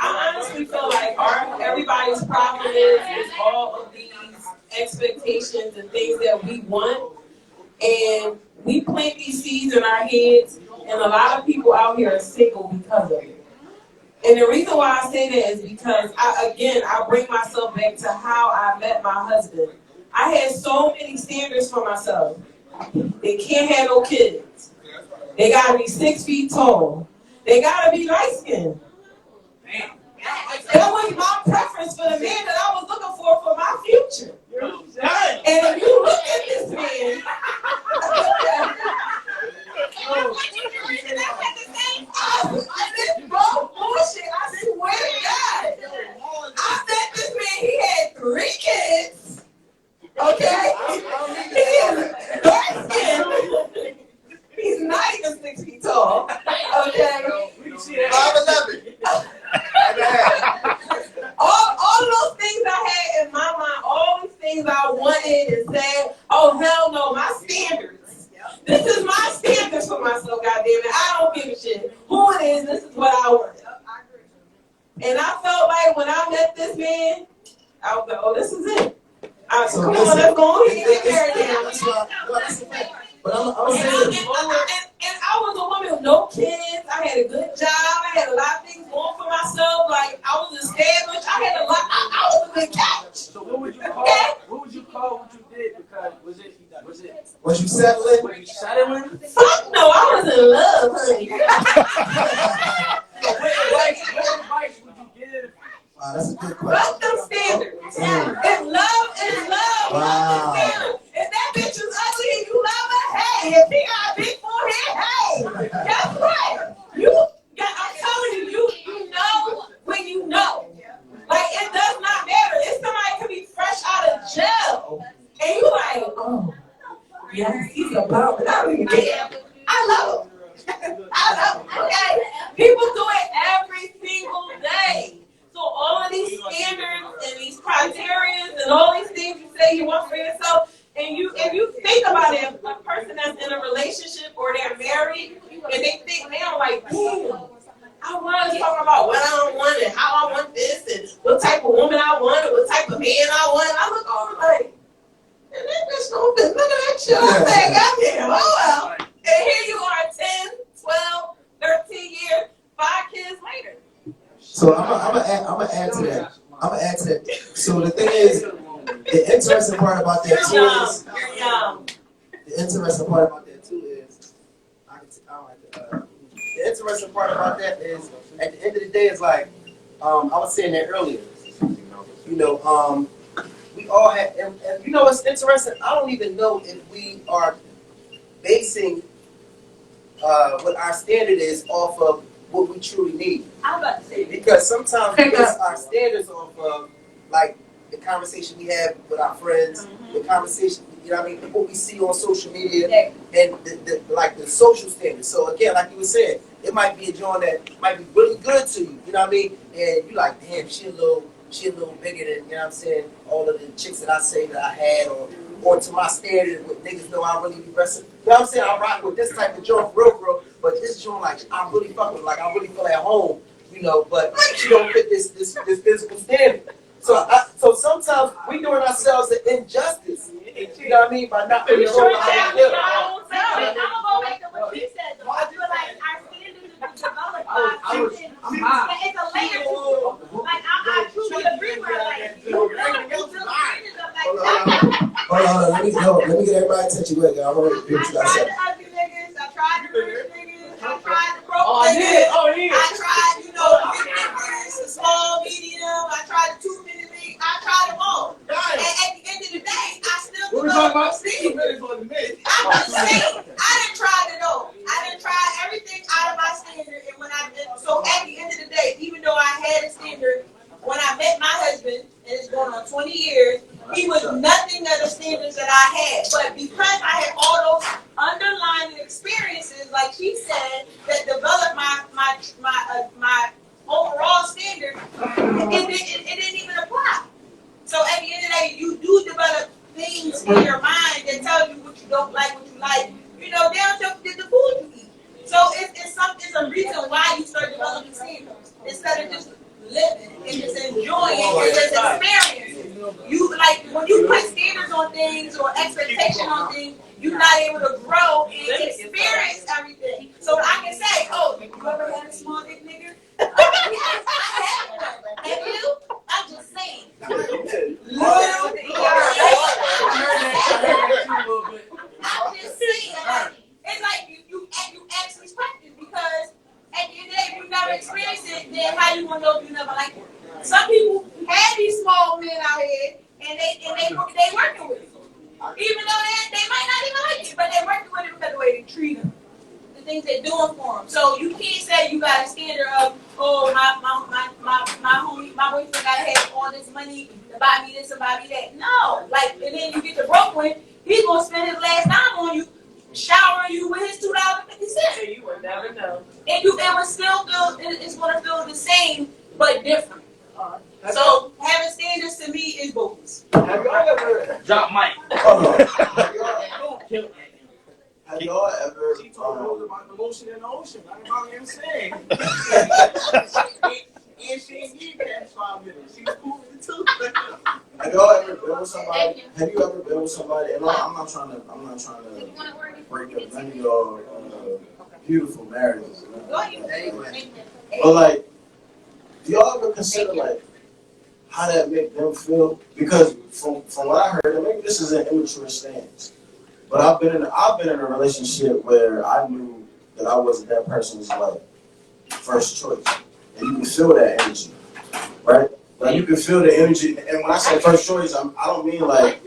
I honestly feel like everybody's problem is all of these expectations and things that we want, and we plant these seeds in our heads, and a lot of people out here are single because of it. And the reason why I say that is because, I bring myself back to how I met my husband. I had so many standards for myself. They can't have no kids. They gotta be 6 feet tall. They gotta be light skinned. That was my preference for the man that I was looking for my future. And if you look at this man, bullshit, I swear to God. I met this man, he had 3 kids. Okay? He is dark skinned. He's not even 6 feet tall. Okay?
5'11".
All those things I had in my mind, all these things I wanted and said, oh hell no, my standards. This is my standards for myself, goddammit. I don't give a shit who it is, this is what I want. And I felt like when I met this man, I was like, oh, this is it. So come on, let's go ahead and get married.
But I'm saying,
and I was a woman with no kids. I had a good job. I had a lot of things going for myself. Like, I was established. I had a lot. I was a good catch.
so what would you call what you did? Because
was you settling?
were you settling?
Fuck no, I was in love, honey.
So what advice would you give?
Wow, that's a good question.
Fuck them standards. If love is love,
Wow.
love is standards. If that bitch is ugly and you love her, hey. If he got a big forehead, hey. Guess what? I'm telling you, you know when you know. Like, it does not matter. If somebody could be fresh out of jail, and you like, oh, yes, he's a bum. I don't even care. I love him. I love him. Okay? People do it every single day. So all of these standards and these criteria and all these things you say you want for yourself, and if you think about it, a person that's in a relationship or they're married and they think now like, damn, I was talking about what I don't want and how I want this and what type of woman I want and what type of man I want. I look over like, and that bitch don't fit. Look at that shit. I say, goddamn, oh well. And here you are 10, 12, 13 years, 5 kids later.
So I'm gonna add to that. I'm gonna add to that. So the thing is, the interesting part about that too is, the interesting part about that too is, the interesting part about that is, at the end of the day, it's like, I was saying that earlier. You know, we all have, and you know what's interesting? I don't even know if we are basing what our standard is off of what we truly need.
I'm about to say
because sometimes we base our standards off of like the conversation we have with our friends, the conversation, you know what I mean, what we see on social media, and the like the social standards. So again, like you were saying, it might be a joint that might be really good to you, you know what I mean? And you like, damn, she a little bigger than, you know what I'm saying, all of the chicks that I say that I had, or to my standard, what niggas know I really be wrestling. You know what I'm saying? I rock with this type of joint for real, but this joint, like, I really fuck with, like, I really feel at home, you know, but she don't fit this physical standard. So sometimes we doing ourselves an injustice, you know what I mean, by not being sure how we feel.
I'm gonna go back to what you said though. I feel like our standards are developed by it's a layer to it. Like I truly agree with her. Like you build standards up like that.
Hold on, let me get everybody's attention. Go ahead, guys. I'm already
I tried the ugly niggas, I tried the rich niggas, I tried the broke niggas, I tried, you know, the big niggas, the small, medium, I tried the 2 minute league, I tried them all. And at the end of the day, I still developed my standards. I'm just saying, I didn't try it all. I didn't try everything out of my standard, and so at the end of the day, even though I had a standard, when I met my husband, and it's going on 20 years, he was nothing of the standards that I had. But because I had all those underlying experiences, like she said, that developed my overall standard, it didn't even apply. So at the end of the day, you do develop things in your mind that tell you what you don't like, what you like, you know, down to the food you eat. So it's a reason why you start developing standards instead of just living and just enjoying and just experiencing. You like when you put standards on things or expectation on things, you're not able to grow and experience everything. So I can say, oh, you ever had a small dick nigga? Yes, I have one. Have you? I'm just saying. I'm just saying. It's like you ask these questions because at the end of the day, if you never experienced it, then how you gonna know if you never like it? Some people have these small men out here, and they working with it, even though they might not even like it, but they working with it because of the way they treat them, the things they're doing for them. So you can't say you got a standard of, oh, my homie, my boyfriend gotta have all this money to buy me this and buy me that. No, like, and then you get the broke one, he's gonna spend his last dime on you, showering you with his $2.50.
You will never know.
And it will still feel, it's gonna feel the same but different. So having standards to me is bogus.
Have y'all ever
Drop mic.
Have y'all ever
She told me about the motion in the ocean. I don't know what I'm saying. And she didn't give that 5 minutes. She was cool with it too.
Have y'all ever been with somebody? Have you ever been with somebody? And I'm not trying to break up none of your beautiful marriages. But like, do y'all ever consider like how that make them feel? Because from what I heard, and maybe this is an immature stance, but I've been in a relationship where I knew that I wasn't that person's like first choice, and you can feel that energy, right? Like you can feel the energy, and when I say first choice, I don't mean like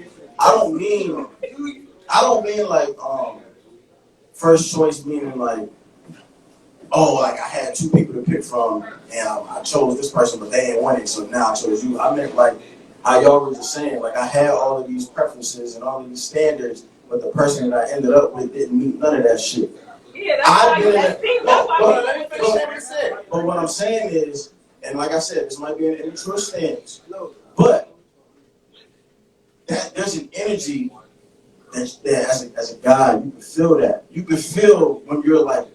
first choice meaning like, oh, like I had 2 people to pick from, and I chose this person, but they ain't want it, so now I chose you. I meant like how y'all were just saying, like I had all of these preferences and all of these standards, but the person that I ended up with didn't meet none of that shit.
Yeah, that's why
But what I'm saying is, and like I said, this might be an immature stance, but there's an energy that as a guy, you can feel that. You can feel when you're like,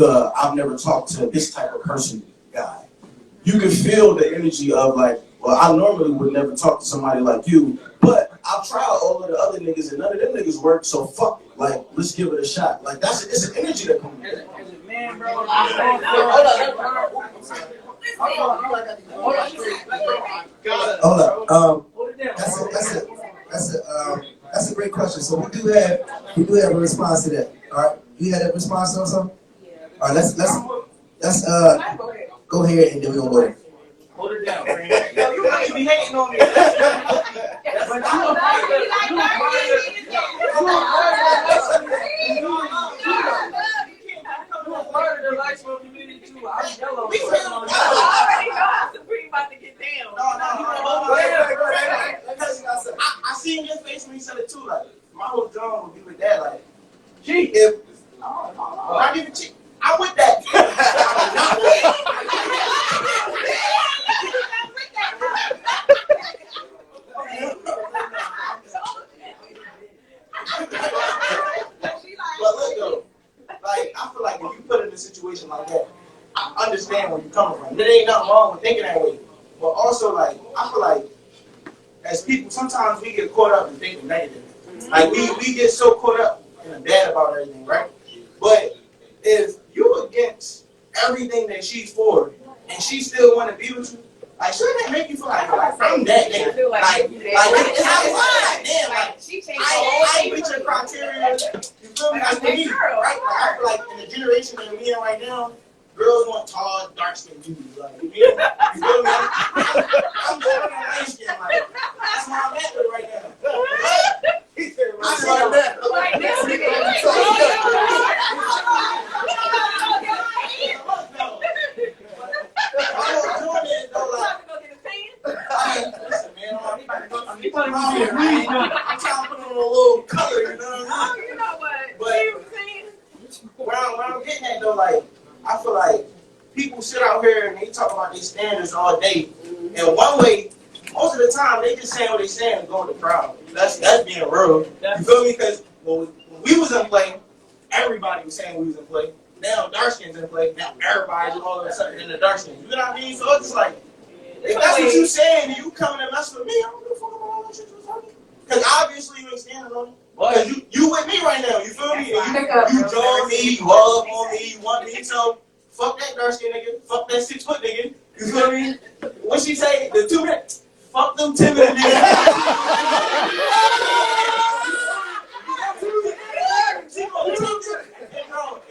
I've never talked to this type of person guy. You can feel the energy of like, well, I normally would never talk to somebody like you, but I've tried all of the other niggas and none of them niggas work, so fuck it. Like, let's give it a shot. Like, it's an energy that comes with it.
Man, bro.
Hold up. That's a great question. So we do have a response to that. All right, you had a response or something? All right, let's go ahead and then we're gonna go there.
Hold it down, man. Yo, you really be hating on me.
I seen your face when you said it too. Like my whole job would be with that. Like, gee, if I give it to you, I'm with that. But look though, like I feel like if you put in a situation like that, I understand where you're coming from. There ain't nothing wrong with thinking that way. But also like I feel like as people sometimes we get caught up in thinking negative. Like we get so caught up in the bad about everything, right? But if you against everything that she's for and she still wanna be with you, like shouldn't that make you feel like I'm that nigga? Like it's like damn, like I ain't with your criteria. You feel me? Like for me, right? Like, I feel like in the generation that we're in right now, girls want tall, dark skinned dudes. Like you feel me? I'm short and light skinned. Like that's how I'm at with right now. He said right now. Like this listen, man, I'm trying to put on a little color, you know what I mean?
You know what?
But where I'm getting at though, like I feel like people sit out here and they talk about these standards all day, and one way, most of the time they just saying what they saying and go with the crowd. That's being real. You feel me? Because when we was in play, everybody was saying we was in play. Now dark skins in play. Now everybody's all of a sudden in the dark skin. You know what I mean? So it's just like, if that's what you saying and you coming and mess with me, I don't give a fuck about all that shit you was talking. Because obviously you ain't standing on it. Because you with me right now, you feel me? And you join me, you all up on me, you want me, so fuck that dark skin nigga, fuck that 6 foot nigga. You feel me? What she say, the 2 minutes, fuck them 10 minute niggas.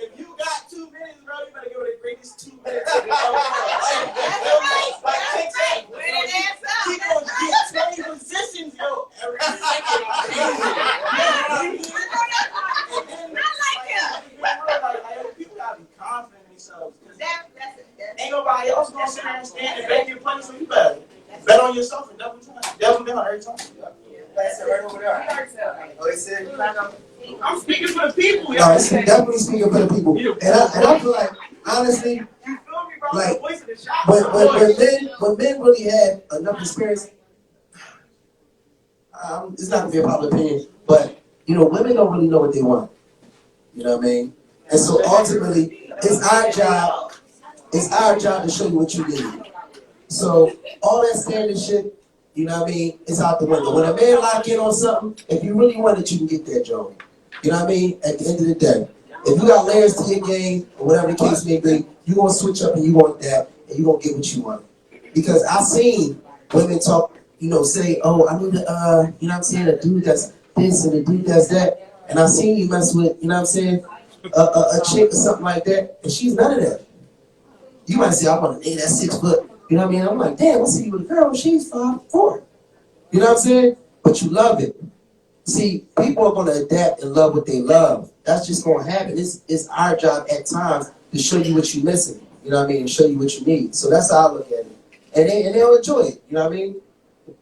If you got 2 minutes, bro, you better give it the greatest 2 minutes. She gonna get 20 positions, yo, every second. People gotta be confident in themselves. Ain't nobody else gonna sit there and stand and beg your place, so you better bet on yourself and double down every time. That's it right over there. Oh, he said, I'm speaking for the people.
No, it's definitely speaking for the people. And I feel like, honestly, like, when men really have enough experience, it's not going to be a popular opinion, but, you know, women don't really know what they want. You know what I mean? And so ultimately, it's our job to show you what you need. So all that standard shit, you know what I mean, is out the window. When a man lock in on something, if you really want it, you can get that job. You know what I mean? At the end of the day, if you got layers to your game, or whatever the case may be, you're going to switch up and you want that, and you're going to get what you want. Because I've seen women talk, you know, say, oh, I need to, you know what I'm saying, a dude that's this and a dude that's that. And I've seen you mess with, you know what I'm saying, a chick or something like that, and she's none of that. You might say, I want a nigga that's 6 foot. You know what I mean? I'm like, damn, I see you with a girl, she's 5'4". You know what I'm saying? But you love it. See, people are going to adapt and love what they love. That's just going to happen. It's our job at times to show you what you're missing. You know what I mean? And show you what you need. So that's how I look at it. And they'll enjoy it. You know what I mean?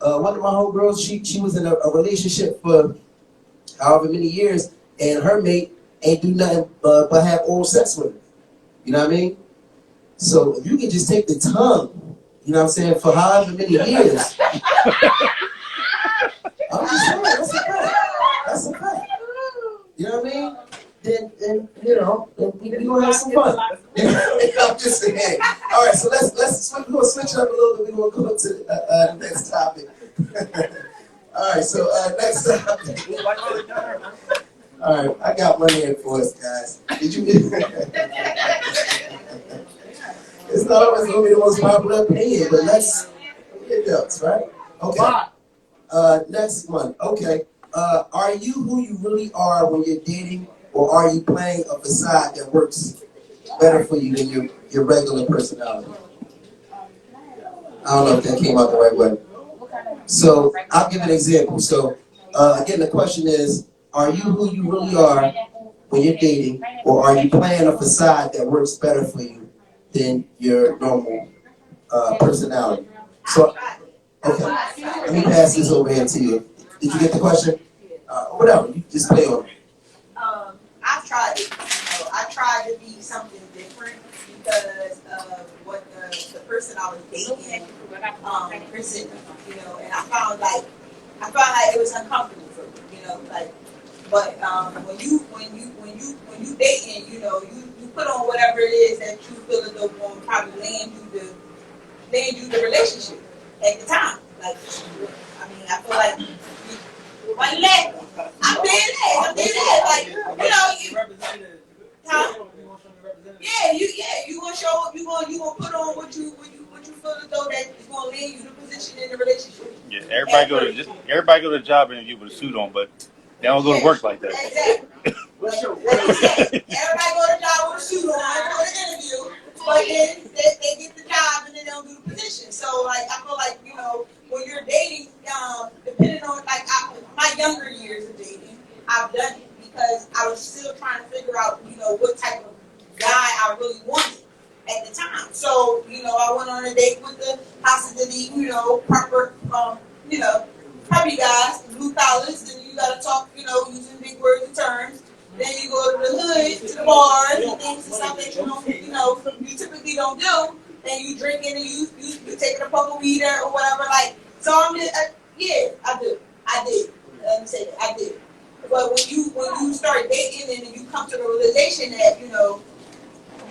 One of my homegirls, she was in a relationship for however many years, and her mate ain't do nothing but have oral sex with her. You know what I mean? So if you can just take the tongue, you know what I'm saying, for however many years. I'm just saying, that's a fact. That's a fact. You know what I mean? Then you know, we gonna have some fun. I'm just saying. All right, so we're gonna switch it up a little bit. We're gonna go to the next topic. All right, so next topic. All right, I got one here for us, guys. Did you? It's it's not always going to be the most popular opinion, but let's be adults, right? Okay. Next one. Okay. Are you who you really are when you're dating, or are you playing a facade that works better for you than your regular personality? I don't know if that came out the right way. So I'll give an example. So again, the question is, are you who you really are when you're dating, or are you playing a facade that works better for you than your normal personality? So, okay, let me pass this over here to you. Did you get the question? Whatever, you just play on it.
I've tried it. I tried to be something different because of what the person I was dating presented, and I found like it was uncomfortable for me, like. But when you dating, you put on whatever it is that you feel as though will probably land you the relationship at the time. Like, I mean, I feel like one leg. I'm dead ass. Like, huh? You gonna show up. You gonna put on what you feel as though that is gonna land you the position in the relationship.
Yeah, everybody go to the job interview with a suit on, but they don't go to work like that.
Exactly. Like you said, everybody go to job with a suit on, go to interview, but then they get the job and then they don't do the position. So like I feel like when you're dating, depending on my younger years of dating, I've done it because I was still trying to figure out what type of guy I really wanted at the time. So I went on a date with the possibility, proper, preppy guys, blue collars, and you gotta talk, using big words and terms. Then you go to the hood, to the bars, and things and stuff that you typically don't do. Then you drinking and you taking a puff of weed or whatever. Like, so I'm just, yeah, I did. Let me say that, I did. But when you start dating and then you come to the realization that you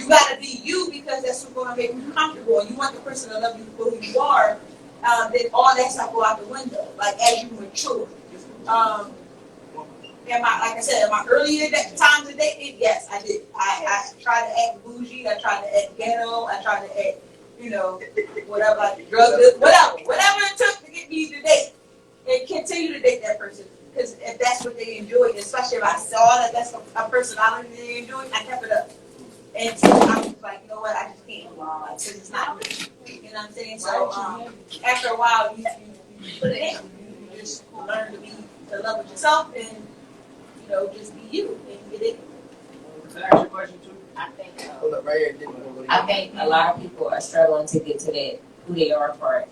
gotta be you because that's what's gonna make you comfortable, and you want the person to love you for who you are. Then all that stuff go out the window. Like as you mature. Like I said, in my earlier times of dating, yes, I did. I tried to act bougie. I tried to act ghetto. I tried to act, whatever, like drug, whatever it took to get me to date and continue to date that person. Because if that's what they enjoy, especially if I saw that that's a personality they enjoy, I kept it up. And so I was like, you know what, I just can't. Because it's not me. You know what I'm saying? So after a while, you put it in. You just learn to love with yourself and, just be you and get it.
Can I ask you a question too?
I think a lot of people are struggling to get to that who they are part.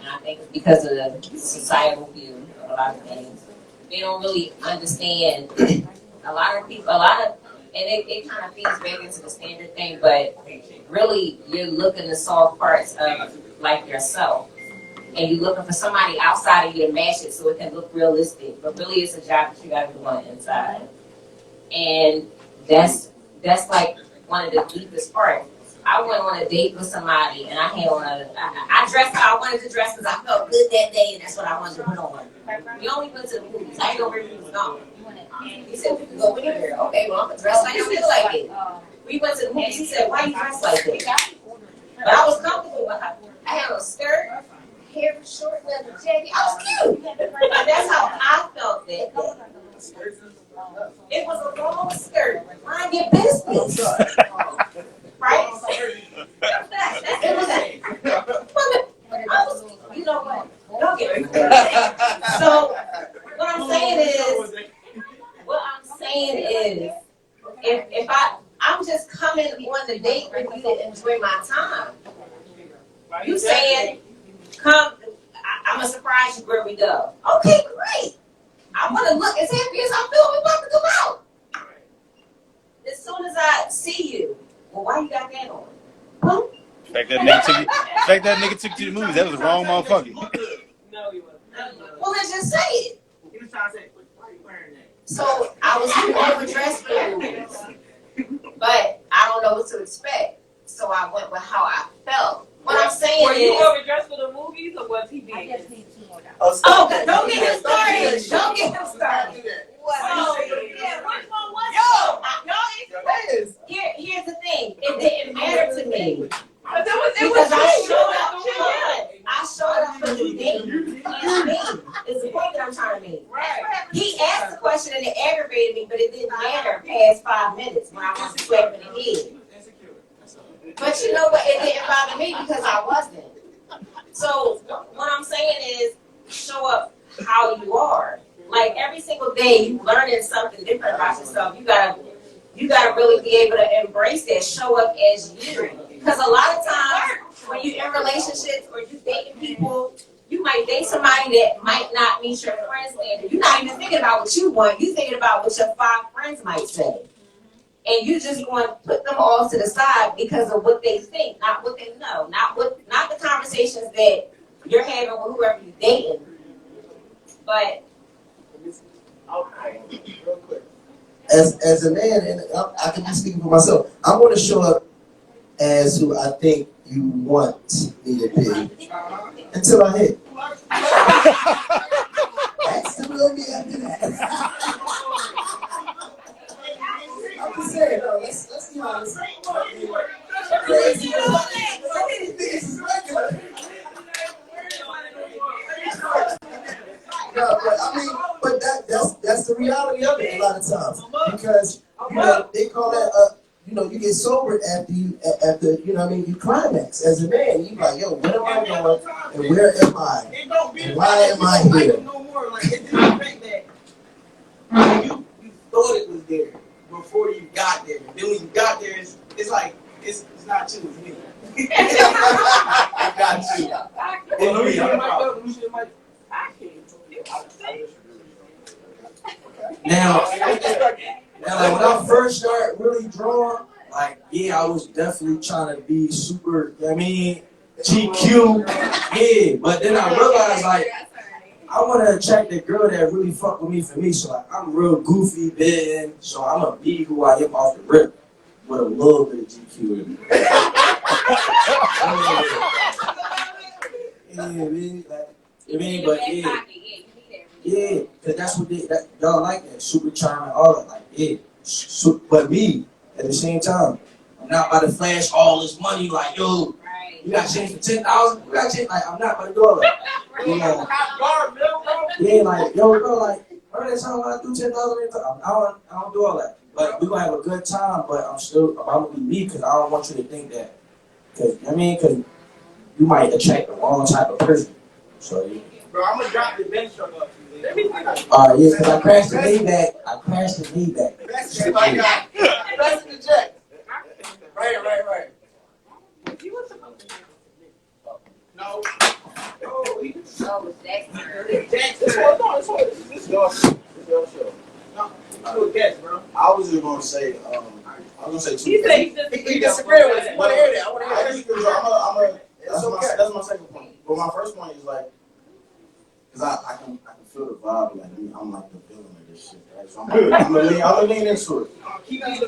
And I think it's because of the societal view of a lot of things. They don't really understand and it kind of feeds back into the standard thing, but really you're looking to solve parts of like yourself. And you're looking for somebody outside of you to match it so it can look realistic. But really it's a job that you gotta do on the inside. And that's like one of the deepest parts. I went on a date with somebody and I had on I dressed how I wanted to dress because I felt good that day and that's what I wanted to put on. We only went to the movies. I ain't know where he was going. He said, we can go anywhere. Okay, well, I'm going to dress like I feel like it. We went to the movies. He said, why you dress like that? But I was comfortable with her. I had a skirt, hair short, leather jacket. I was cute. That's how I felt that day. It was a long skirt. Mind your business. Right? It was, you know what? Don't get me. So, what I'm saying is, if I'm just coming on the date with you to enjoy my time. You saying, come, I'm gonna surprise you where we go. Okay, great. I want to look as happy as I feel we're about to go out. As soon as I see you, well, why you got that on? Huh?
Fact that nigga took you to the movies. That was the wrong motherfucker.
No, he wasn't.
Well, let's just say it.
He was trying to say, why are you wearing that?
So I was overdressed for the movies, but I don't know what to expect. So I went with how I felt. What I'm saying
were
is,
you overdressed for the movies or was he being?
I just need 2 more dollars.
Oh, don't get him started. Don't get him started.
So, yeah, which one was it?
Here's the thing. It didn't matter to me. 5 minutes when I was slapping the head. But you know what? It didn't bother me because I wasn't. So what I'm saying is, show up how you are. Like every single day, you learning something different about yourself. You gotta really be able to embrace that. Show up as you. Because a lot of times when you're in relationships or you dating people, you might date somebody that might not meet your friends' standard. You're not even thinking about what you want. You're thinking about what your 5 friends might say. And you just going to put them all to the side because of what they think, not what they know, not the conversations that you're having with whoever you're dating. But
Okay, real quick.
As a man, and I can be speaking for myself, I want to show up as who I think you want me to be until I hit. That's the real me after that. I'm just saying, though, let's be honest. Crazy. This is regular. No, but I mean, but that's the reality of it a lot of times, because they call that you get sober after you know what I mean, you climax as a man. You like, yo, where am I going and where am I and why am I here?
No more. Like it's just the fact that you thought it was there before you got there. Then when you got there, it's like it's not you, it's me. It's not you. It's me.
Now, like when I first started really drawing, like, yeah, I was definitely trying to be super, I mean, GQ, yeah. But then I realized, like, I want to attract a girl that really fuck with me for me. So, like, I'm real goofy, big, so I'm going to be who I am off the rip with a little bit of GQ in me. Yeah, man, like, I mean, but yeah. Yeah, because that's what y'all like that, super charming, all that, like, yeah. But me, at the same time, I'm not about to flash all this money, like, yo, you got change for 10,000? You got change, like, I'm not about to do all that. You know, yeah, like, yo, bro, like, remember that time when I do 10,000? I don't do all that. But we're going to have a good time, but I'm going to be me, because I don't want you to think that, because you might attract the wrong type of person. So, yeah.
Bro, I'm gonna drop the bench truck up to you.
Yeah, because I crashed the Maybach. That's the
jet. Right. No. Oh, he was This your show. No, guess, bro.
I was just gonna say, I was gonna say
He
two
said
things.
he disagree with it.
I want to hear that. That's my second point.
But my first point is like, cause I can feel the vibe. Like I'm like the villain of this shit, right? So I'm gonna lean into it.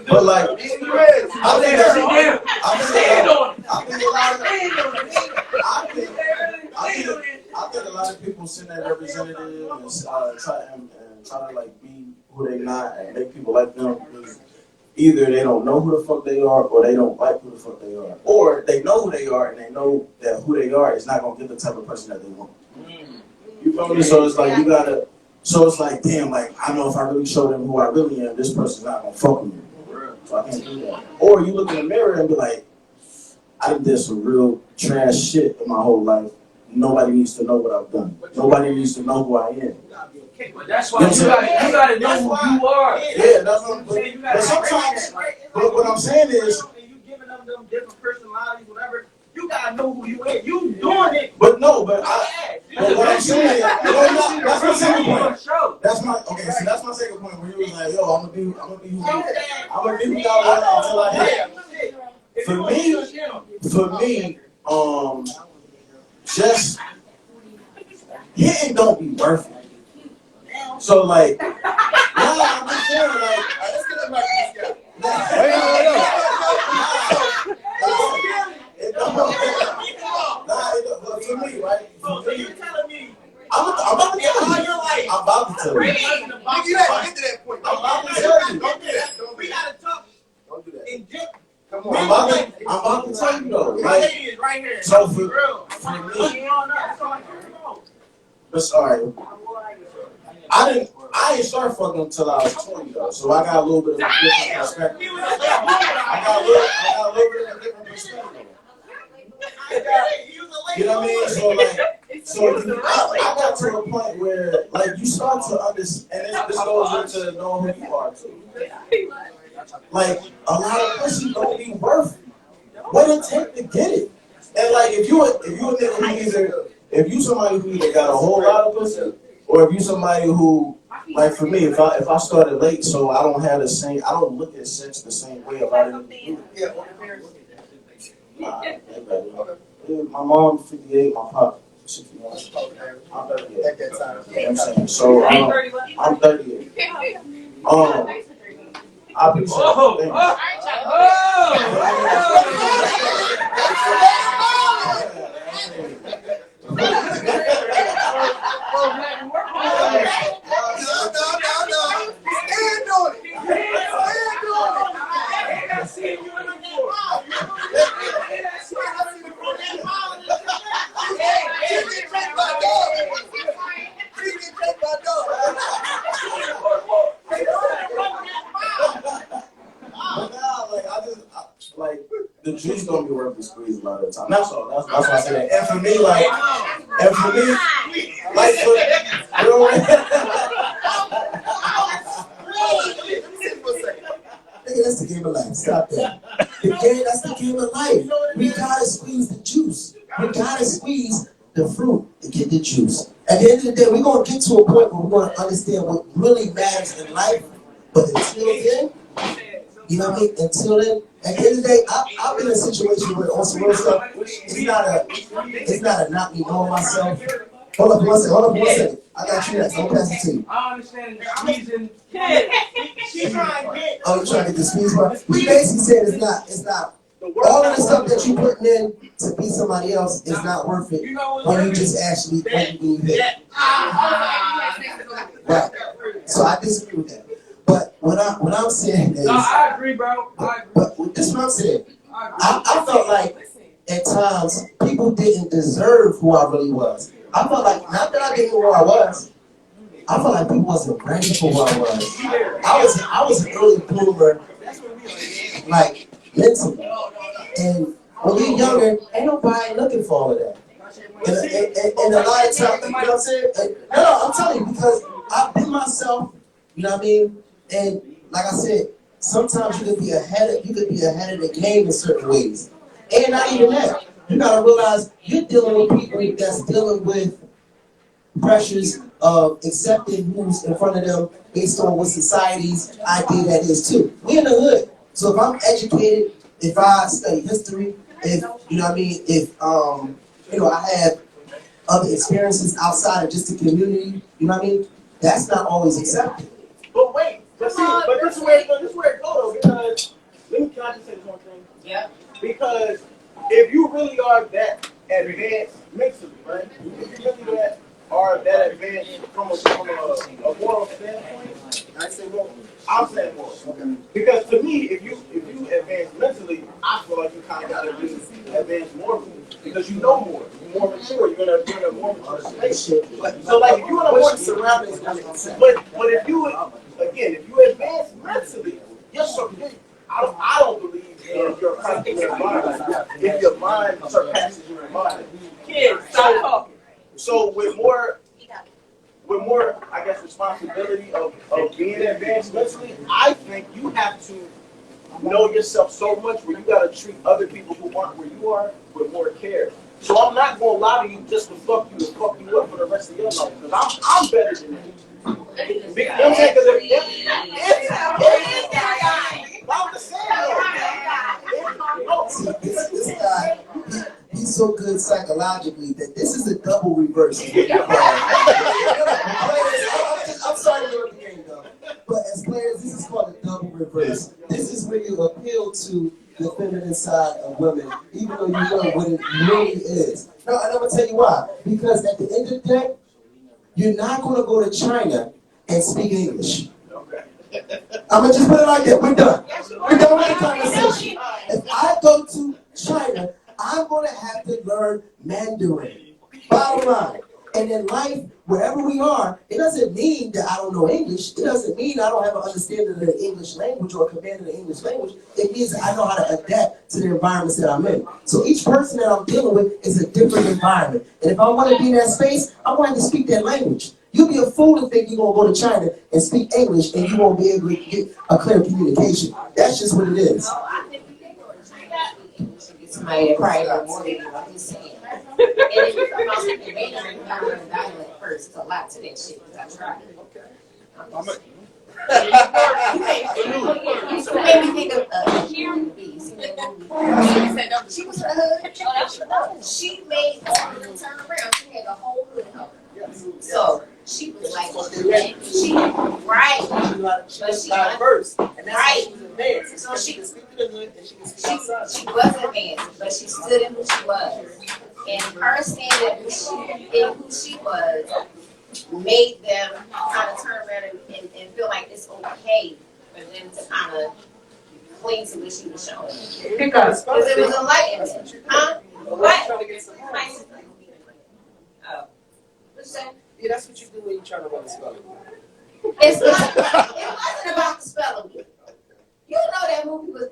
But like, I think a lot of people send that representative and try to like be who they not and make people like them, because either they don't know who the fuck they are or they don't like who the fuck they are. Or they know who they are and they know that who they are is not gonna get the type of person that they want. You feel me? So it's like so it's like, damn, like I know if I really show them who I really am, this person's not gonna fuck with me. So I can't do that. Or you look in the mirror and be like, I did some real trash shit in my whole life. Nobody needs to know what I've done. Nobody needs to know who I am.
That's why you gotta know who you are.
Yeah, that's what I'm saying. But sometimes, what I'm saying is,
you giving them different personalities, whatever. You gotta know who you is. You doing it.
But what I'm saying is, that's my second point. That's my second point. Where you was like, yo, I'm gonna be who y'all want until I hit. For me, just hitting don't be worth it. So like, I'm just saying, like, let's get back to this guy. For me, right?
So you're telling me
I'm about to tell you. I'm about to tell you.
Get to that point.
I'm about to tell you.
Don't do that. We gotta talk. Don't do that. And
come on. I'm about to tell you though.
Like, is right here.
So for me, but sorry,
I ain't started fucking until I was 20 though, so I got a little bit of a different perspective. I got a little bit of a different perspective. You know what I mean? I got to a point where like you start to understand, and this goes into knowing who you are too. Like a lot of pussy don't be worth what it take to get it. And like if you a nigga who either if you somebody who either got a whole lot of pussy, or if you somebody who like for me, if I started late, so I don't have the same, I don't look at sex the same way about it. My mom 58, my pop 61. I'm 38. At that time. Yeah, I'm saying. So I'm 38. I appreciate it. Like the juice don't be worth the squeeze a lot of the time. That's all. That's why I say that. And for me, like, you know what? Nigga, that's the game of life. Stop that. That's the game of life. We gotta squeeze the juice. We gotta squeeze the fruit to get the juice. At the end of the day, we're gonna get to a point where we're gonna understand what really matters in life. But until then, you know what I mean? Until then, at the end of the day, I've been in a situation where on some real stuff, it's not a not me knowing myself. Hold up one second. I got you next. I'll pass it to you.
I understand the squeezing. She's trying to get.
Oh, you're trying to get the squeeze part? We basically said it's not. All of the stuff that you putting in to be somebody else is not worth it when you just actually when you hit. Right. So I disagree with that. But what I'm saying is,
I agree, bro.
But this is what I'm saying. I felt like at times people didn't deserve who I really was. I felt like not that I didn't know who I was. I felt like people wasn't ready for who I was. I was an early bloomer, like mentally. And when you're younger, ain't nobody looking for all of that. And a lot of times, you know what I'm saying? No, I'm telling you, because I've been myself, you know what I mean? And like I said, sometimes you could be ahead of the game in certain ways. And not even that. You gotta realize you're dealing with people that's dealing with pressures of accepting who's in front of them based on what society's idea that is too. We in the hood. So if I'm educated, if I study history, if you know what I mean, if I have other experiences outside of just the community, you know what I mean, that's not always accepted.
But wait, but this is where it goes though, because can I just say this one thing?
Yeah.
Because if you really are that advanced mentally, right? If you really are that advanced from a moral standpoint, I say moral. I'm saying moral. Okay. Because to me, if you advance mentally, I feel like you kind of got to be advanced morally. Because you know more, you're more mature, you're in a more mature space. So like if you're in a more surroundings, but if you advance mentally, I don't believe in your practical mind if your mind surpasses your mind.
Kids, stop talking.
So with more, I guess, responsibility of being advanced mentally, I think you have to know yourself so much where you got to treat other people who aren't where you are with more care. So I'm not going to allow you just to fuck you up for the rest of your life, because I'm better than you. You know what I'm saying? Because
this guy, he's so good psychologically that this is a double reverse. I'm sorry to interrupt the game, though. But as players, this is called a double reverse. This is where you appeal to the feminine side of women, even though you know what it really is. No, and I'm going to tell you why. Because at the end of the day, you're not going to go to China and speak English. I'm going to just put it like that. We're done. We're done with the conversation. If I go to China, I'm going to have to learn Mandarin. Bottom line. And in life,
wherever we are, it doesn't mean that I don't know English. It doesn't mean I don't have an understanding of the English language or command of the English language. It means that I know how to adapt to the environments that I'm in. So each person that I'm dealing with is a different environment. And if I want to be in that space, I want to speak that language. You'll be a fool to think you're going to go to China and speak English and you won't be able to get a clear communication. That's just what it is.
Somebody that probably knows more than you. I'm just saying. And if you're talking about something major, you gotta learn dialect first. It's a lot to that shit. I tried. You made me think of Karen B. See that movie? She was in the hood. She made all of them turn around. She had the whole hood help her. So she was like, she right, but she
diverse, and that's
right.
She was advanced.
So she
can speak to the hood, and she can speak outside.
She wasn't advanced, but she stood in who she was, and her standing in who she was made them kind of turn around and feel like it's okay for them to kind of cling to what she was showing. Because it was enlightenment. Huh? What? Oh. What's that?
Yeah, that's what you do when you're trying to run a spelling.
It wasn't about the spelling bee. You know that movie was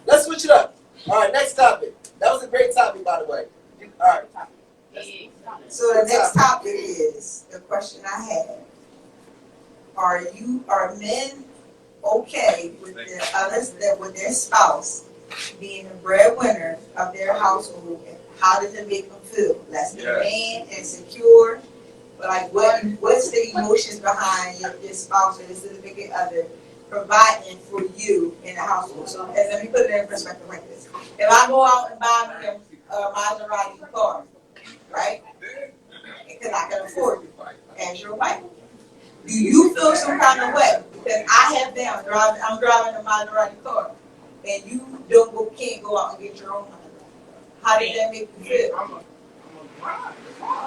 Let's switch it up. All right, next topic. That was a great topic, by the way. All right.
So the next topic is the question I have. Are men okay with with their spouse being the breadwinner of their household? And how does it make them feel? Less than man, insecure. But like, what's the emotions behind your spouse or your significant other providing for you in the household? So let me put it in perspective like this: if I go out and buy me a Maserati car, right? Because I can afford it as your wife. Do you feel some kind of way because I have them driving? I'm driving a Maserati car, and you can't go out and get your own money. How did that make you feel?
I'm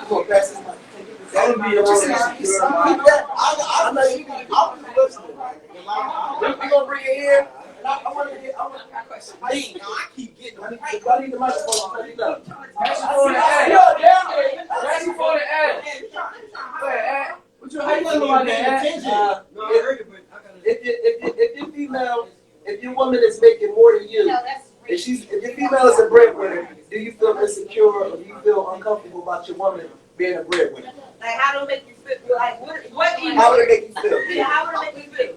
gonna pass this mic. That would be a I know you. I'm listening. We're gonna bring it here. I want to get a question. I keep getting. I need the microphone. I need that. How you feel about that? If your woman is making more than you, if your female is a breadwinner, do you feel insecure or do you feel uncomfortable about your woman being a breadwinner?
Like, how do it make you feel? Like, what do you?
How would it make you feel?
Yeah, how would it make you feel?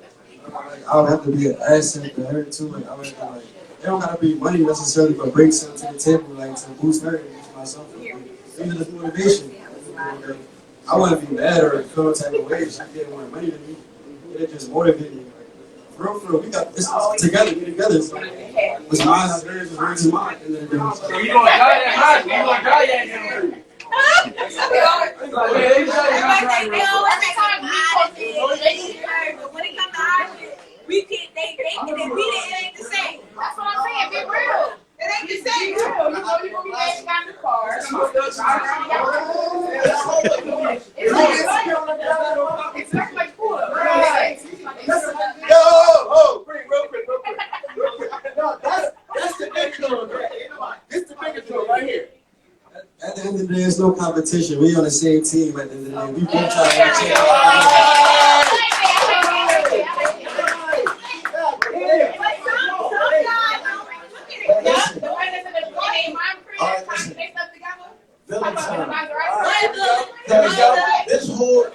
I would have to be an asset to her too. Like I would have to like, it don't gotta be money necessarily, but bring something to the table, like to boost her and boost myself. Even the motivation. Like, I wouldn't be mad or feel no type of way if she getting more money than me. It just motivated me. Like, for real, we got this together. We together. So what's mine is hers, what's hers is mine. And then,
So you gonna die that high? You gonna die that young?
When it comes to our shit, we can't. They it ain't the same. That's what I'm saying. Be real. It ain't the same.
You know you gonna be mad about the car. It's like cool. Right.
Real quick. No, that's the big deal. This the bigger deal right here.
at the end of the day, there's no competition. We on the same team at the end of the day. We both try to change.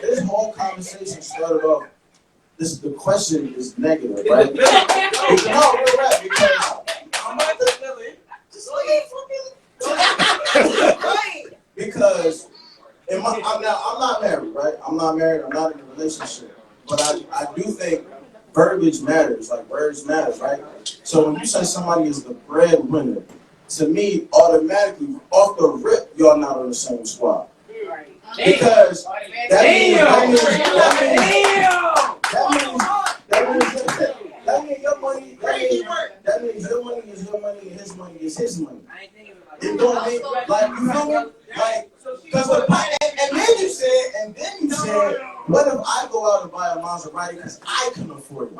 This whole conversation started off. The question is negative, right? Because I'm not married, right? I'm not married. I'm not in a relationship, but I do think verbiage matters. Like words matters, right? So when you say somebody is the breadwinner, to me, automatically off the rip, y'all not on the same squad. Because that means your money. That means your money is your money and his money is his money. You know what I mean? Like you feel me? Like because and then you said, what if I go out and buy a Maserati because I can afford it?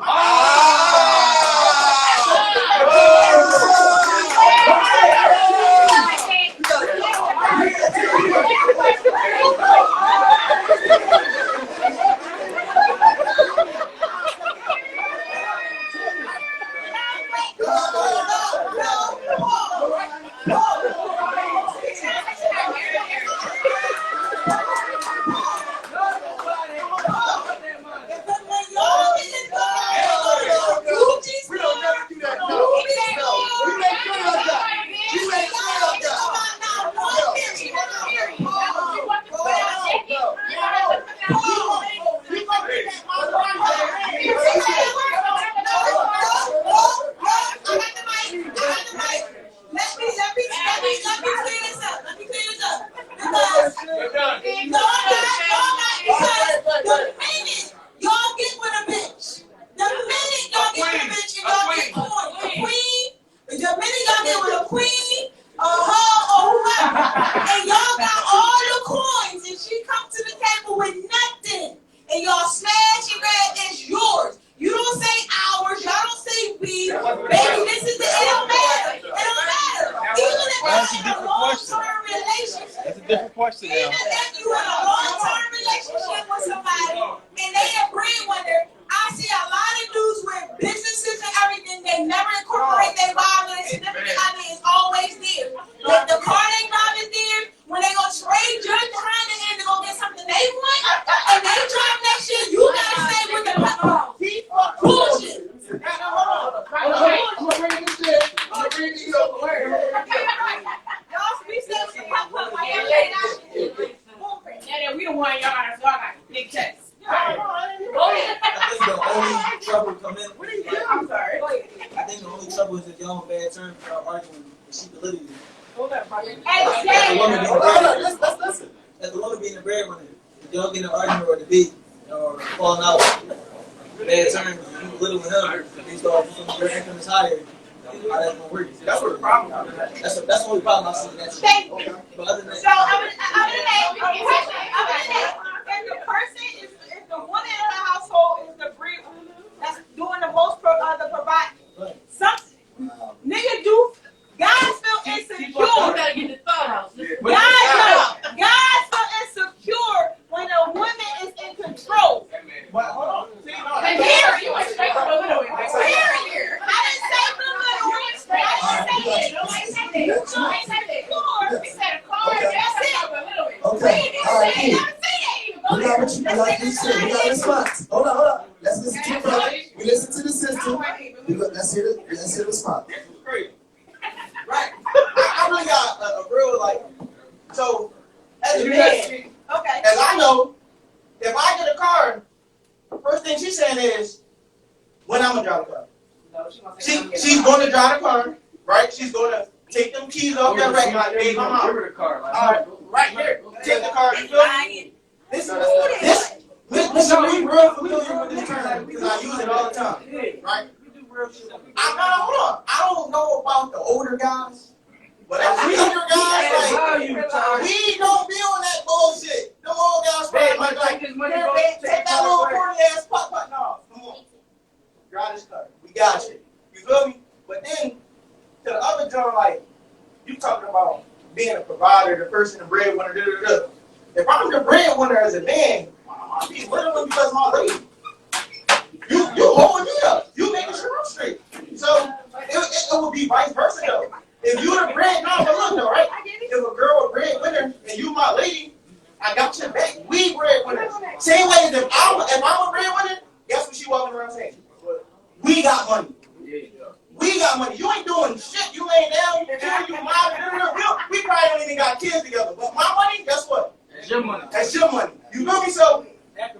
Baby, this is the, it don't matter. It don't matter. Even if
That's a
you're in a
different question.
long-term relationship,
That's a different question
even
now.
if you're in a long-term relationship with somebody and they a breadwinner, I see a lot of dudes with businesses and everything, they never incorporate their wives and significant other is always there. If the car they drive is there, when they gonna trade just behind the end to go get something they want, and they drive that shit, you gotta stay with the bullshit. We stay with the pop like everything.
Yeah, we don't want y'all to got big checks.
I think the only trouble come in.
I'm sorry.
I think the only trouble is if y'all on bad terms without arguing and she belittle you.
Hey,
Listen.
As the woman being the breadwinner, if y'all get in an argument or a debate or falling out, bad terms, you belittling him, based off your income is higher. How that's gonna work?
That's what the problem is.
That's the only problem I see in that shit.
thank you.
But other than that,
So other than that, if the person is, if the woman in the household is the bread that's doing the most the provide, some nigga do. Guys feel insecure.
gotta get the thought out.
Guys feel insecure when a woman is in control.
But hold on. See, no,
And here, you went straight to the little one.
Here. I didn't say little. I didn't say it. Nobody said that. Nobody said that.
We said a car,
Okay.
that's it. But little one.
Okay, all right, cool.
Never say that.
We got what you like you said. We got a response. Hold on. Let's listen to the brother. We listen to the system. Let's hear the response.
this is crazy. Right. I really got a real, like, so, as a man,
Okay.
as I know, if I get a car, first thing she's saying is, when I'm gonna drive the car. She's going to drive the car, right? She's going to take them keys off that rack, like, hey, my mom. Right here. Take the car. You feel me? This, listen, we real familiar with this term because I use it all the time, right? Hold on. I don't know about the older guys, but as we younger guys, like, we don't be on that bullshit. Them old guys, like, take that little corny ass pop. No, come on. Drive this car. We got you. You feel me? But then, to the other joint, like, you talking about being a provider, the person, the breadwinner, If I'm the breadwinner as a man, I'm be literally because my lady. You holding me up. You making sure I'm straight. So it would be vice versa though. If you the bread, no, but look though, right? If a girl a breadwinner and you my lady, I got your back. We breadwinners. Same way as if I'm a breadwinner, guess what she walking around saying? We got money. We got money. You ain't doing shit. You laying down. You mobbing. We probably don't even got kids together. But my money, guess what?
that's your money.
That's your money. You feel me? So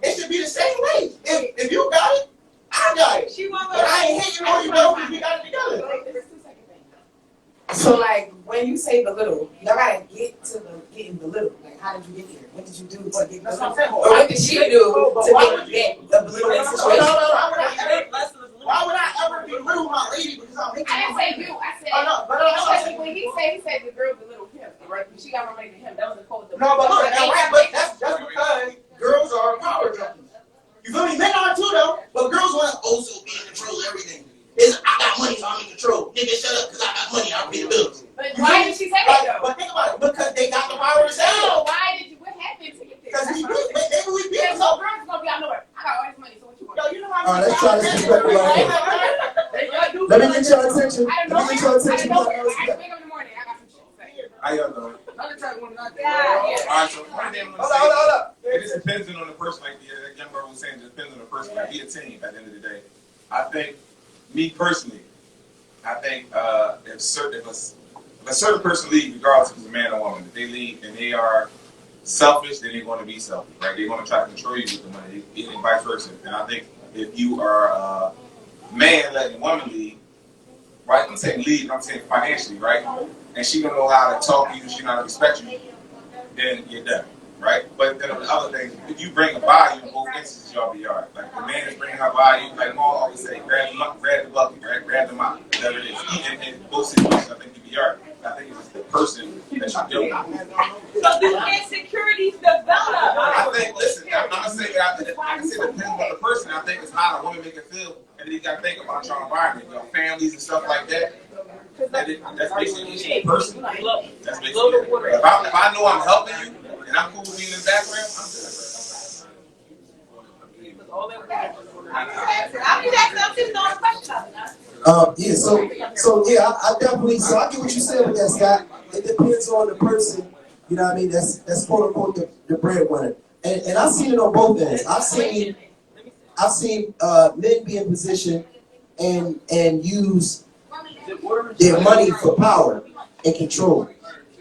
it should be the same way. If you got it, I got it. But I ain't hating on you though because we got it together.
So like when you say belittle, y'all gotta get to the getting belittled. Like how did you get here? What did you do to get
That's what I'm
belittled?
saying.
Or what did she do to get the belittling situation?
Why would I ever belittle my lady because I'm making
I didn't
money?
say you. I said.
Oh, no, but I said,
When he said the girl belittled him, right? She got related to him. That was a quote.
no, but look, that's because girls are power junkies. You feel me? Men are too though, but girls want to also be in control of everything. I got money, so I'm in control. Nigga, shut up, because I got money, I'll pay the bills.
But why did she say that though?
But think about it, because they got the power to say
No,
it.
why did you? What happened to get there?
Because maybe we beat
Yeah,
us
so
up.
girls gonna be out nowhere. I got all this money, so what you want?
Yo, you know how
All right, let's try this perspective right here. Let me get your attention.
I
Let me get your attention.
wake up in the morning. I got some shit to say.
How y'all doing?
Yeah.
Alright, so one thing I'm gonna say,
Hold up.
it just depends on the person, like the young girl was saying, it depends on the person. Like, be a team at the end of the day. I think, me personally, if a certain person leaves, regardless if it's a man or woman, if they leave and they are selfish, then they're going to be selfish, right? They're going to try to control you with the money, and vice versa. And I think if you are a man letting a woman leave, right? I'm saying leave, I'm saying financially, right? And she don't know how to talk to you, she don't know how to respect you, then you're done, right? But then on the other thing, if you bring a value in both instances, y'all be alright. Like the man is bringing her value, like Mom always say, grab the bucket, right? Grab the mop, whatever it is. Even in both situations, I think you be alright. I think it's the person that you're dealing with.
So do insecurities develop?
I think, listen, I'm gonna say that I can say it depends on the person. I think it's how the woman make it feel, and then you gotta think about your environment, your families and stuff like that. That's basically each person. That's basically it. If I know I'm helping you and I'm cool with being in the background, I'm good.
Yeah, so yeah, I definitely, so I get what you said with that, Scott. It depends on the person, you know what I mean, that's quote unquote the breadwinner. And I've seen it on both ends. I've seen men be in position and use their money for power and control.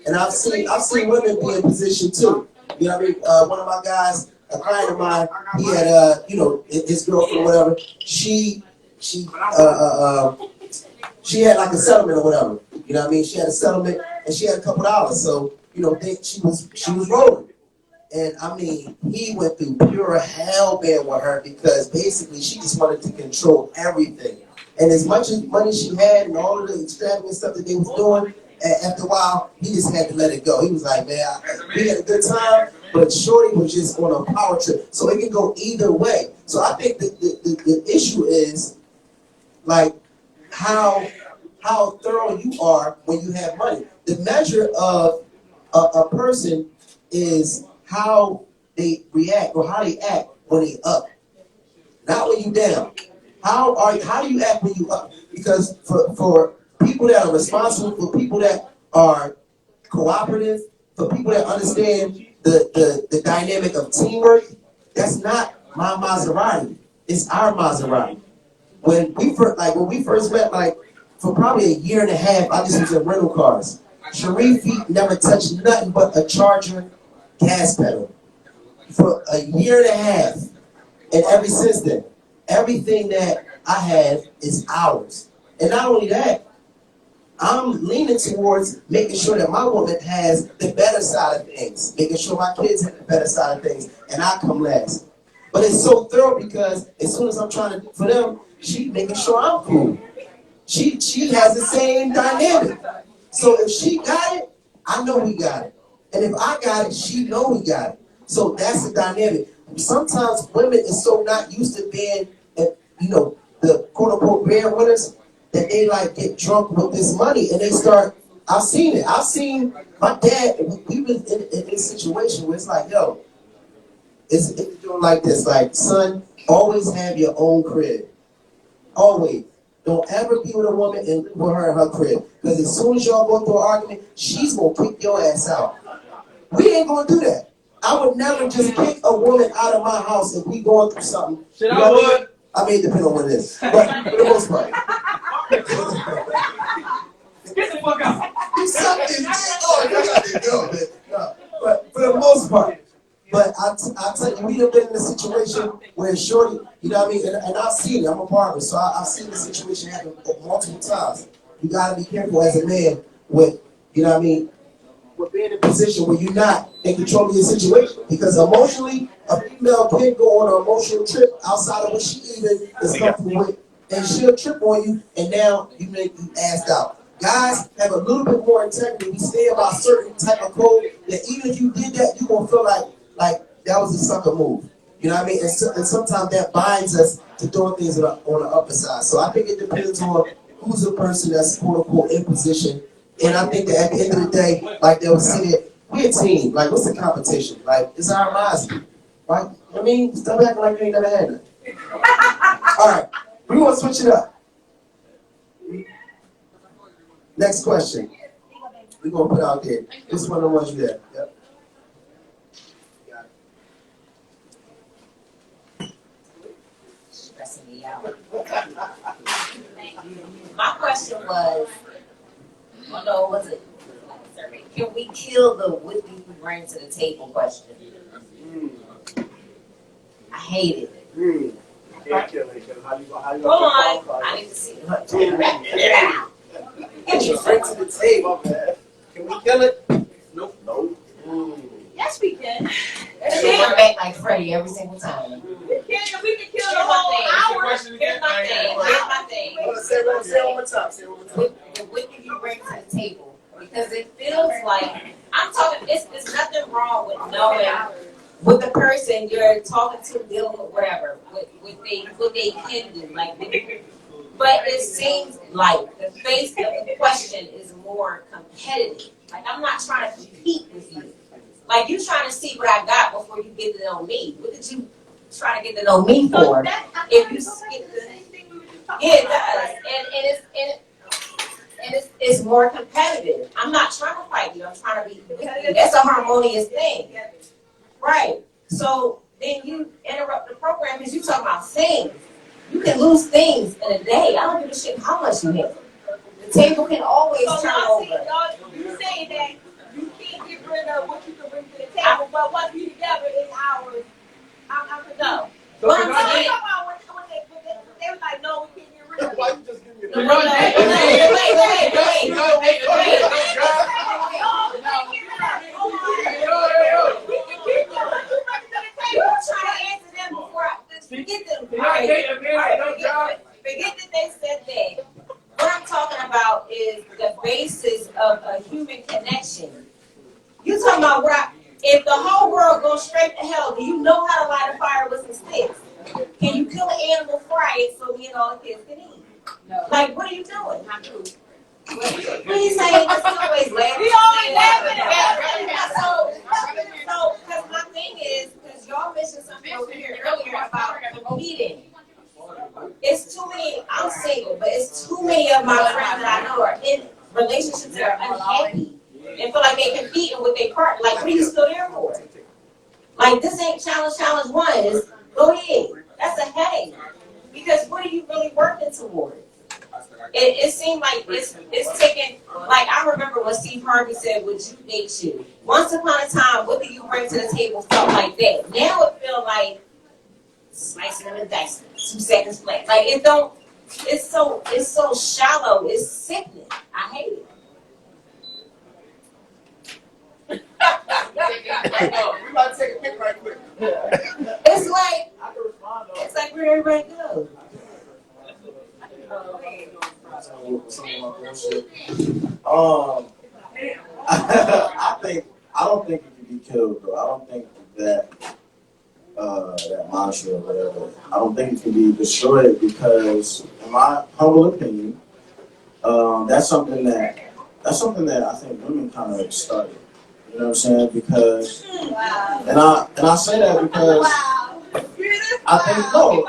And I've seen women be in position too. You know what I mean? One of my guys, a client of mine, he had his girlfriend or whatever. She had like a settlement or whatever. You know what I mean? She had a settlement and she had a couple dollars. So, she was rolling. And I mean, he went through pure hell bed with her because basically she just wanted to control everything. And as much as money she had and all of the extravagant stuff that they was doing, after a while, he just had to let it go. He was like, man, we had a good time, but Shorty was just on a power trip. So it can go either way. So I think the issue is, like, how thorough you are when you have money. The measure of a person is how they react or how they act when they up, not when you down. How do you act when you up? Because for people that are responsible, for people that are cooperative, for people that understand the dynamic of teamwork, that's not my Maserati. It's our Maserati. When we first met, like for probably a year and a half, I just was in rental cars. Sharifi never touched nothing but a Charger gas pedal for a year and a half, and ever since then, everything that I have is ours. And not only that, I'm leaning towards making sure that my woman has the better side of things, making sure my kids have the better side of things, and I come last. But it's so thorough because as soon as I'm trying to do for them, she making sure I'm cool. She has the same dynamic. So if she got it, I know we got it. And if I got it, she know we got it. So that's the dynamic. Sometimes women is so not used to being, the quote unquote breadwinners that they like get drunk with this money and they start. I've seen it. I've seen my dad. We was in this situation where it's like, yo, it's doing like this. Like, son, always have your own crib. Always. Don't ever be with a woman and with her in her crib. Because as soon as y'all go through an argument, she's going to kick your ass out. We ain't going to do that. I would never just kick a woman out of my house if we going through something.
Shit, I would.
I mean, depending on what it is. But for the most part.
Get the fuck out.
Do something. Oh, no. But for the most part. But I tell you, we have been in a situation where Shorty, you know what I mean? And I've seen it. I'm a barber, so I've seen the situation happen multiple times. You got to be careful as a man with, you know what I mean, with being in a position where you're not in control of your situation. Because emotionally, a female can go on an emotional trip outside of what she even is comfortable with. And she'll trip on you, and now you make you assed out. Guys have a little bit more integrity. We stay about a certain type of code that even if you did that, you're going to feel like that was a sucker move. You know what I mean? And sometimes that binds us to doing things on the upper side. So I think it depends on who's the person that's quote unquote in position. And I think that at the end of the day, like they were saying, we're a team. Like, what's the competition? Like, it's our minds. Right? I mean, stop acting like you ain't never had nothing. All right. We want to switch it up. Next question. We're going to put out there. This is one of the ones you have. Yep.
Stressing me out. My question was, was it like a survey? Can we kill the what do you bring to the table question? I hate it.
Can't kill it, because how you
Hold on. I need to see it.
What you bring to the table? Can we kill it?
Nope.
Yes, we can.
She'll run back like Freddie every single time.
We can kill the whole hour.
Here's my thing.
Say it one more time.
What do you bring to the table? Because it feels like, I'm talking, it's nothing wrong with knowing with the person you're talking to, dealing with whatever, what they can do, like. But it seems like the face of the question is more competitive. Like, I'm not trying to compete with you. Like, you trying to see what I got before you get to know me. What did you try to get to know me for? If you skip the, yeah, it does, and it's more competitive. I'm not trying to fight you. I'm trying to be with you. That's a harmonious thing, right? So then you interrupt the program because you talking about things. You can lose things in a day. I don't give a shit how much you have. The table can always turn over.
You say that you can't get rid of what you can bring to the table, but once we together is ours. I'm to go. What I'm saying, they was like, no, we can't get rid of it.
Why you just give me
Wait. You're trying to answer them before I forget them. Forget that they said that. What I'm talking about is the basis of a human connection. You talking about if the whole world goes straight to hell, do you know how to light a fire with some sticks? Can you kill an animal, fry it so me and all the kids can eat? No. Like, what are you doing? What are you saying? Just always laughing. We always laughing. So, because my thing is, because y'all mentioned something over here earlier about competing. It's too many, I'm single, but it's too many of my friends that I know are in relationships that are unhappy and feel like they're competing with their partner. Like, what are you still there for? Like, this ain't challenge one. It's, go ahead. That's a headache. Because what are you really working towards? It seemed like it's taking, like, I remember when Steve Harvey said, would you date you? Once upon a time, what do you bring to the table felt like that. Now it feels like slicing them and dicing 2 seconds flat. Like, it's so shallow. It's sickening. I hate it.
We about to take a pic right quick.
It's like where everybody goes.
I don't think it can be killed though. I don't think that that mantra or whatever. I don't think it can be destroyed because, in my humble opinion, that's something that I think women kind of started. You know what I'm saying? Because, and I say that because I think no.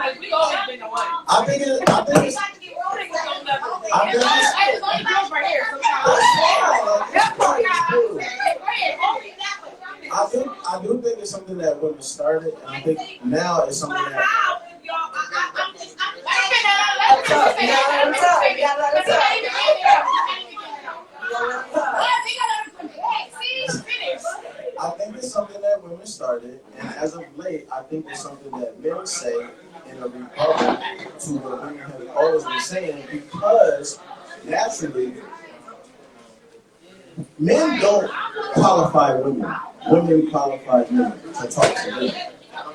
I think I do think it's something that women started, and I think now it's something that. I think it's something that women started, and as of late, I think it's something that men say in a rebuttal to what women have always been saying, because naturally, men don't qualify women. Women qualify men to talk to men.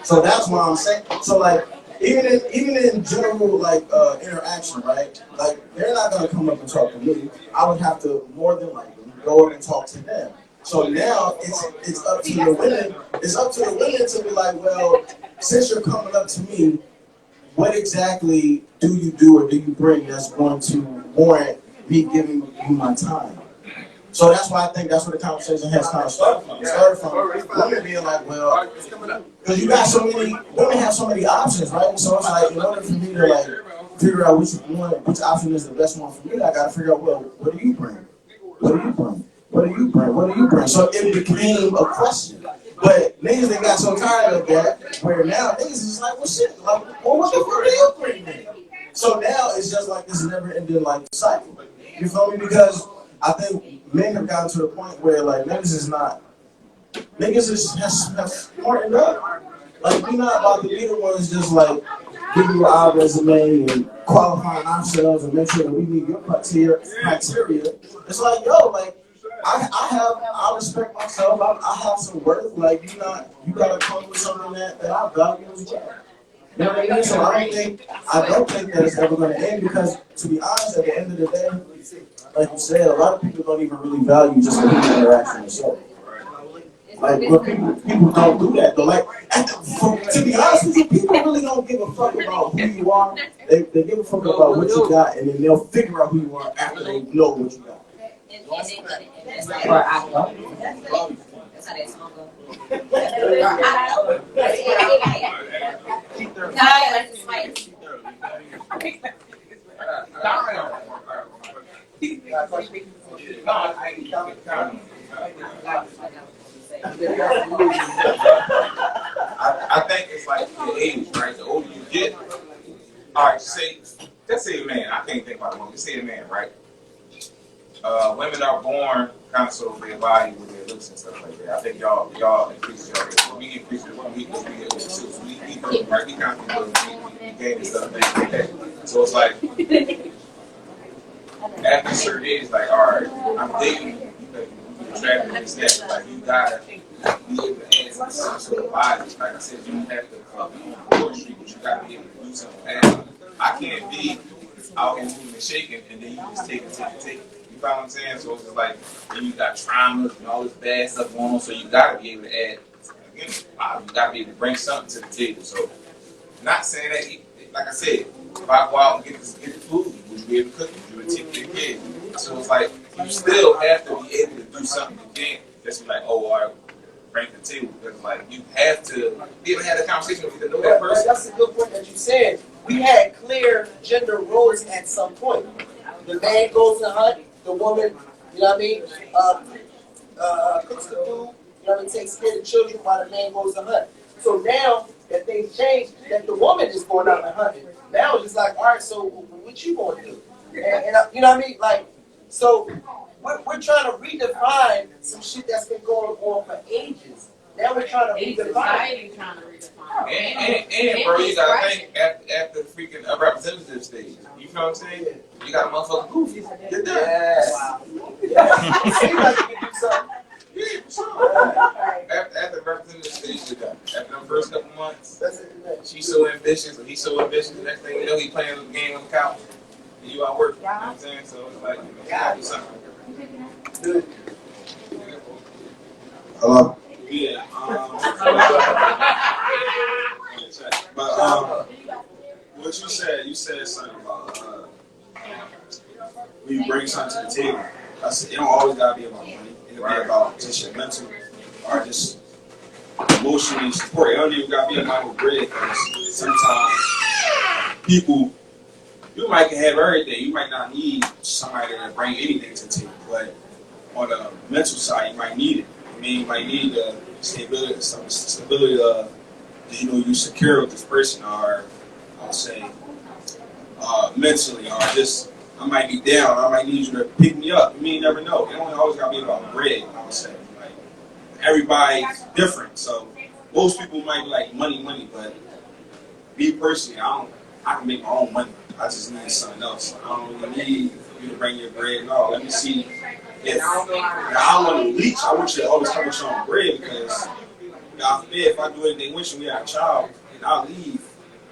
So that's why I'm saying. So like, even in general like interaction, right? Like, they're not gonna come up and talk to me. I would have to more than likely go up and talk to them. So now it's up to the women. It's up to the women to be like, well, since you're coming up to me, what exactly do you do or do you bring that's going to warrant me giving you my time? So that's why I think that's where the conversation has kind of started from. It started from women being like, well, because you got so many, women have so many options, right? So it's like, in order for me to like figure out which option is the best one for me, I got to figure out, well, what do you bring? What do you bring? What do you bring? What do you bring? So it became a question. But niggas they got so tired of that, where now niggas is just like, well, shit, like, well, what the fuck do you bring then? So now it's just like this never-ending like cycle. You feel me? Because I think men have gotten to the point where like niggas has smartened up. Like, we're not about to be the ones just like giving you our resume and qualifying ourselves and make sure that we meet your criteria. It's like, yo, like, I respect myself. I have some worth. Like, you gotta come with something that I value as well. You know what I mean? So I don't think that it's ever gonna end, because to be honest, at the end of the day, like you said, a lot of people don't even really value just the human interaction itself.
Like, but people don't do that though. Like, to be honest with you, people really don't give a fuck about who you are. They give a fuck about what you got, and then they'll figure out who you are after they know what you got.
And that's like, or I don't. That's how that song goes. No, I just like.
I think it's like the age, right? The older you get, all right. Let's say a man. I can't think about a woman. Let's say a man, right? Women are born kind of sort of their body with their looks and stuff like that. I think y'all increase y'all. We increase it when we get older too. So we right? We kind of we gain and stuff like that. So it's like after a certain age, like all right, I'm dating because you're attracted to this that. Like you gotta be able to add some sort of body. Like I said, you don't have to come on Wall Street, but you gotta be able to do something. I can't be out here moving and shaking and then you just take it. You know what I'm saying? So it's just like then you got traumas and all this bad stuff going on. So you gotta be able to add. Again, you gotta be able to bring something to the table. So not saying that, like I said, if I go out and get the food, would you be able to cook it? Would you be able to take care of kids? So it's like you still have to be able to do something. You can't just be like, oh, all right, bring the table. Because like you have to be able to have a conversation with you to know that person.
That's a good point that you said. We had clear gender roles at some point. The man goes to hunt, the woman, you know what I mean, cooks the food, you know what I mean, takes care of the children while the man goes to hunt. So now that things change, that the woman is going out and hunting. Now it's just like, all right, so what you going to do? And you know what I mean? Like, so we're trying to redefine some shit that's been going on for ages. Now we're trying to redefine.
And bro, you gotta think at the freaking representative stage. You know what I'm saying? You got a motherfucker goofy. You're done.
Yes. Seems like you can do something.
Yeah, for sure. After the representative stage, you're done. After the first couple months, she's so ambitious, or he's so ambitious, the next thing you know, he's playing the game on the couch, and you out working. You know what I'm saying? So it's like, you gotta do something.
Good.
Hello?
Yeah. But what you said something about when you bring something to the table. I said it don't always gotta be about money. It can be about just your mental or just emotionally support. It don't even gotta be about no bread. Because sometimes people, you might can have everything. You might not need somebody to bring anything to the table, but on the mental side, you might need it. I mean, you might need the stability of, you know, you secure with this person, or I'll say mentally, or just I might be down. I might need you to pick me up. You never know. It don't always gotta be about bread. I would say, like everybody's different. So most people might be like money, but me personally, I can make my own money. I just need something else. I don't really need you to bring your bread. No, let me see. If I want to leech, I want you to always come with your own bread because God forbid if I do anything with you, we have a child, and I'll leave.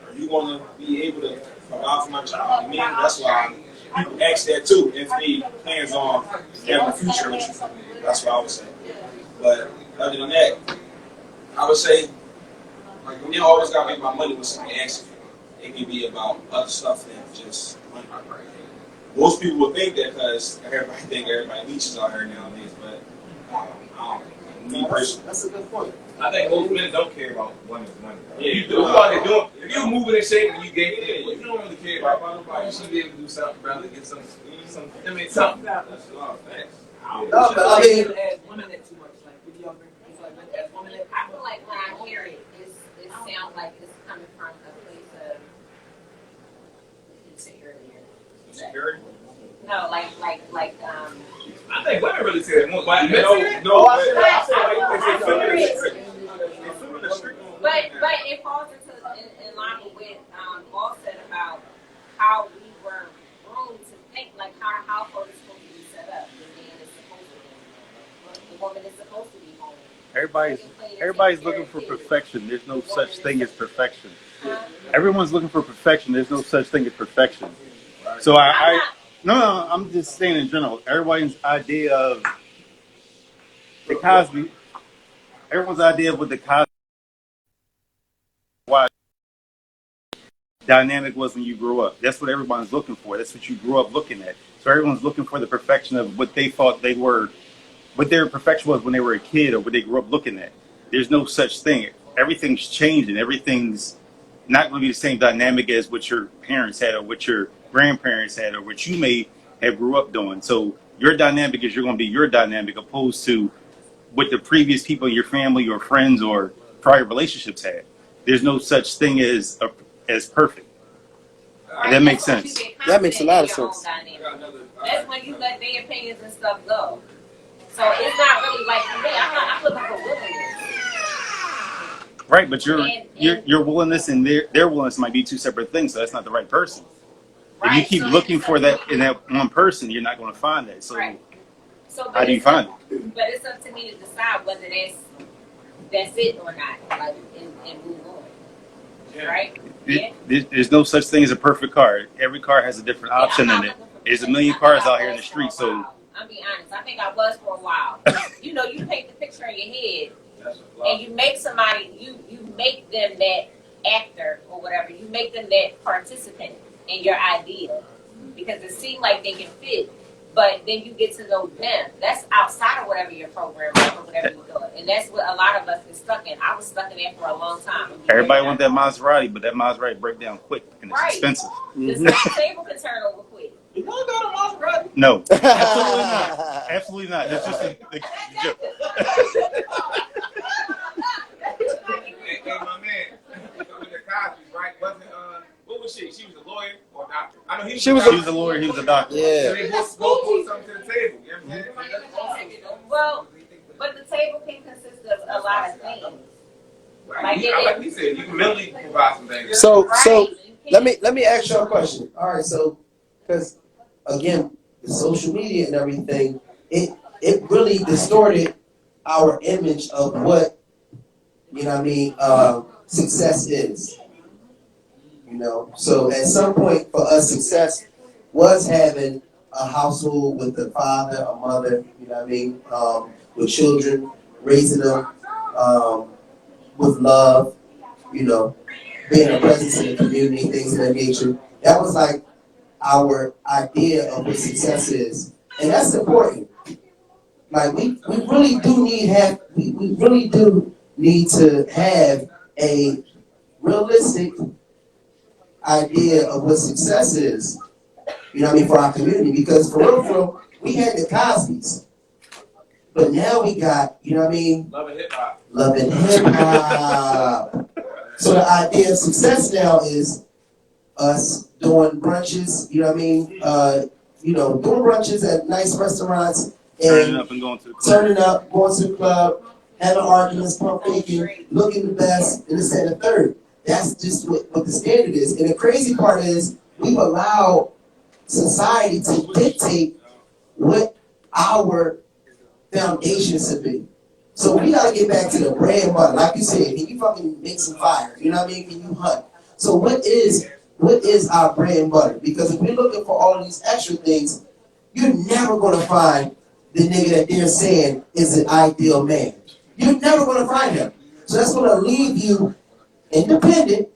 Are you going to be able to provide for my child? I mean, that's why people ask that too. If they plans on having a future with you, that's what I would say. But other than that, I would say you don't always got to make my money with something asking for. It can be about other stuff than just money. Most people would think that because everybody leeches out here nowadays, but me personally,
That's a good point.
I think most men don't care about money. Yeah, you do. If you're moving and shaking and you gave it, you don't really care about nobody. You should be able to do something, brother. Get something. I mean, something. That's a lot of facts.
No, but I mean,
As women that too much, like with younger, it's like as women that.
I feel like when I hear it, it sounds like it's coming from a place of insecurity.
Insecurity?
No, like
I think women really say that. No,
I
But it falls into in line with what Boss said about how we were groomed to think, like how our household is supposed to be set up. The man is supposed to be, the woman is supposed to be home.
Everybody's looking for perfection. There's no such thing as perfection. Everyone's looking for perfection. There's no such thing as perfection. So no, I'm just saying in general. Everybody's idea of the Cosby. everyone's idea of what the Cosby why dynamic was when you grew up. That's what everyone's looking for. That's what you grew up looking at. So everyone's looking for the perfection of what they thought they were, what their perfection was when they were a kid or what they grew up looking at. There's no such thing. Everything's changing. Everything's not going to be the same dynamic as what your parents had or what your grandparents had or what you may have grew up doing. So your dynamic is you're going to be your dynamic opposed to what the previous people in your family or friends or prior relationships had. There's no such thing as perfect. And that makes sense.
That makes a lot of sense.
That's when you let their opinions and stuff go. So it's not really like for me. I'm looking for willingness.
Right, but your willingness and their willingness might be two separate things. So that's not the right person. Right. If you keep looking for that in that one person, you're not going to find that. So, right. How do you find it?
But it's up to me to decide whether that's it or not. Like and move on. Yeah. Right.
There's no such thing as a perfect car. Every car has a different option in it. There's a million cars out here in the street. So
I'll be honest. I think I was for a while. You know, you paint the picture in your head, and you make somebody. You make them that actor or whatever. You make them that participant in your idea because it seems like they can fit. But then you get to know them. That's outside of whatever your program is or whatever you're doing. And that's what a lot of us is stuck in. I was stuck in that for a long time.
Everybody wants that Maserati, but that Maserati break down quick and it's expensive.
The table can turn over quick.
You want to go to Maserati?
No, absolutely not. Absolutely not. That's just a joke.
Hey, my man, with the Cosby's, right? Wasn't what was she? She was a lawyer or a doctor? I know
she was a lawyer. He was a doctor.
Yeah.
So they both put something to the table. You know what I'm saying?
Well, but the table can consist of a lot of things.
Right. Like he said, you can mentally provide some things.
So let me ask you a question. All right, so because again, the social media and everything, it really distorted our image of what success is. You know, so at some point for us, success was having a household with a father, a mother, with children, raising them with love, being a presence in the community, things of that nature. That was like our idea of what success is. And that's important. Like we really do need to have a realistic idea of what success is, for our community. Because for real, we had the Cosby's. But now we got, Love and hip hop. Love and hip hop. So the idea of success now is us doing brunches, doing brunches at nice restaurants.
Turning up and going to the club.
Going to the club, having arguments, pump faking, looking the best, and this and the third. That's just what the standard is. And the crazy part is we've allowed society to dictate what our foundation should be. So we gotta get back to the bread and butter. Like you said, can you fucking make some fire? You know what I mean? Can you hunt? So what is our bread and butter? Because if we're looking for all of these extra things, you're never gonna find the nigga that they're saying is an ideal man. You're never gonna find him. So that's gonna leave you independent,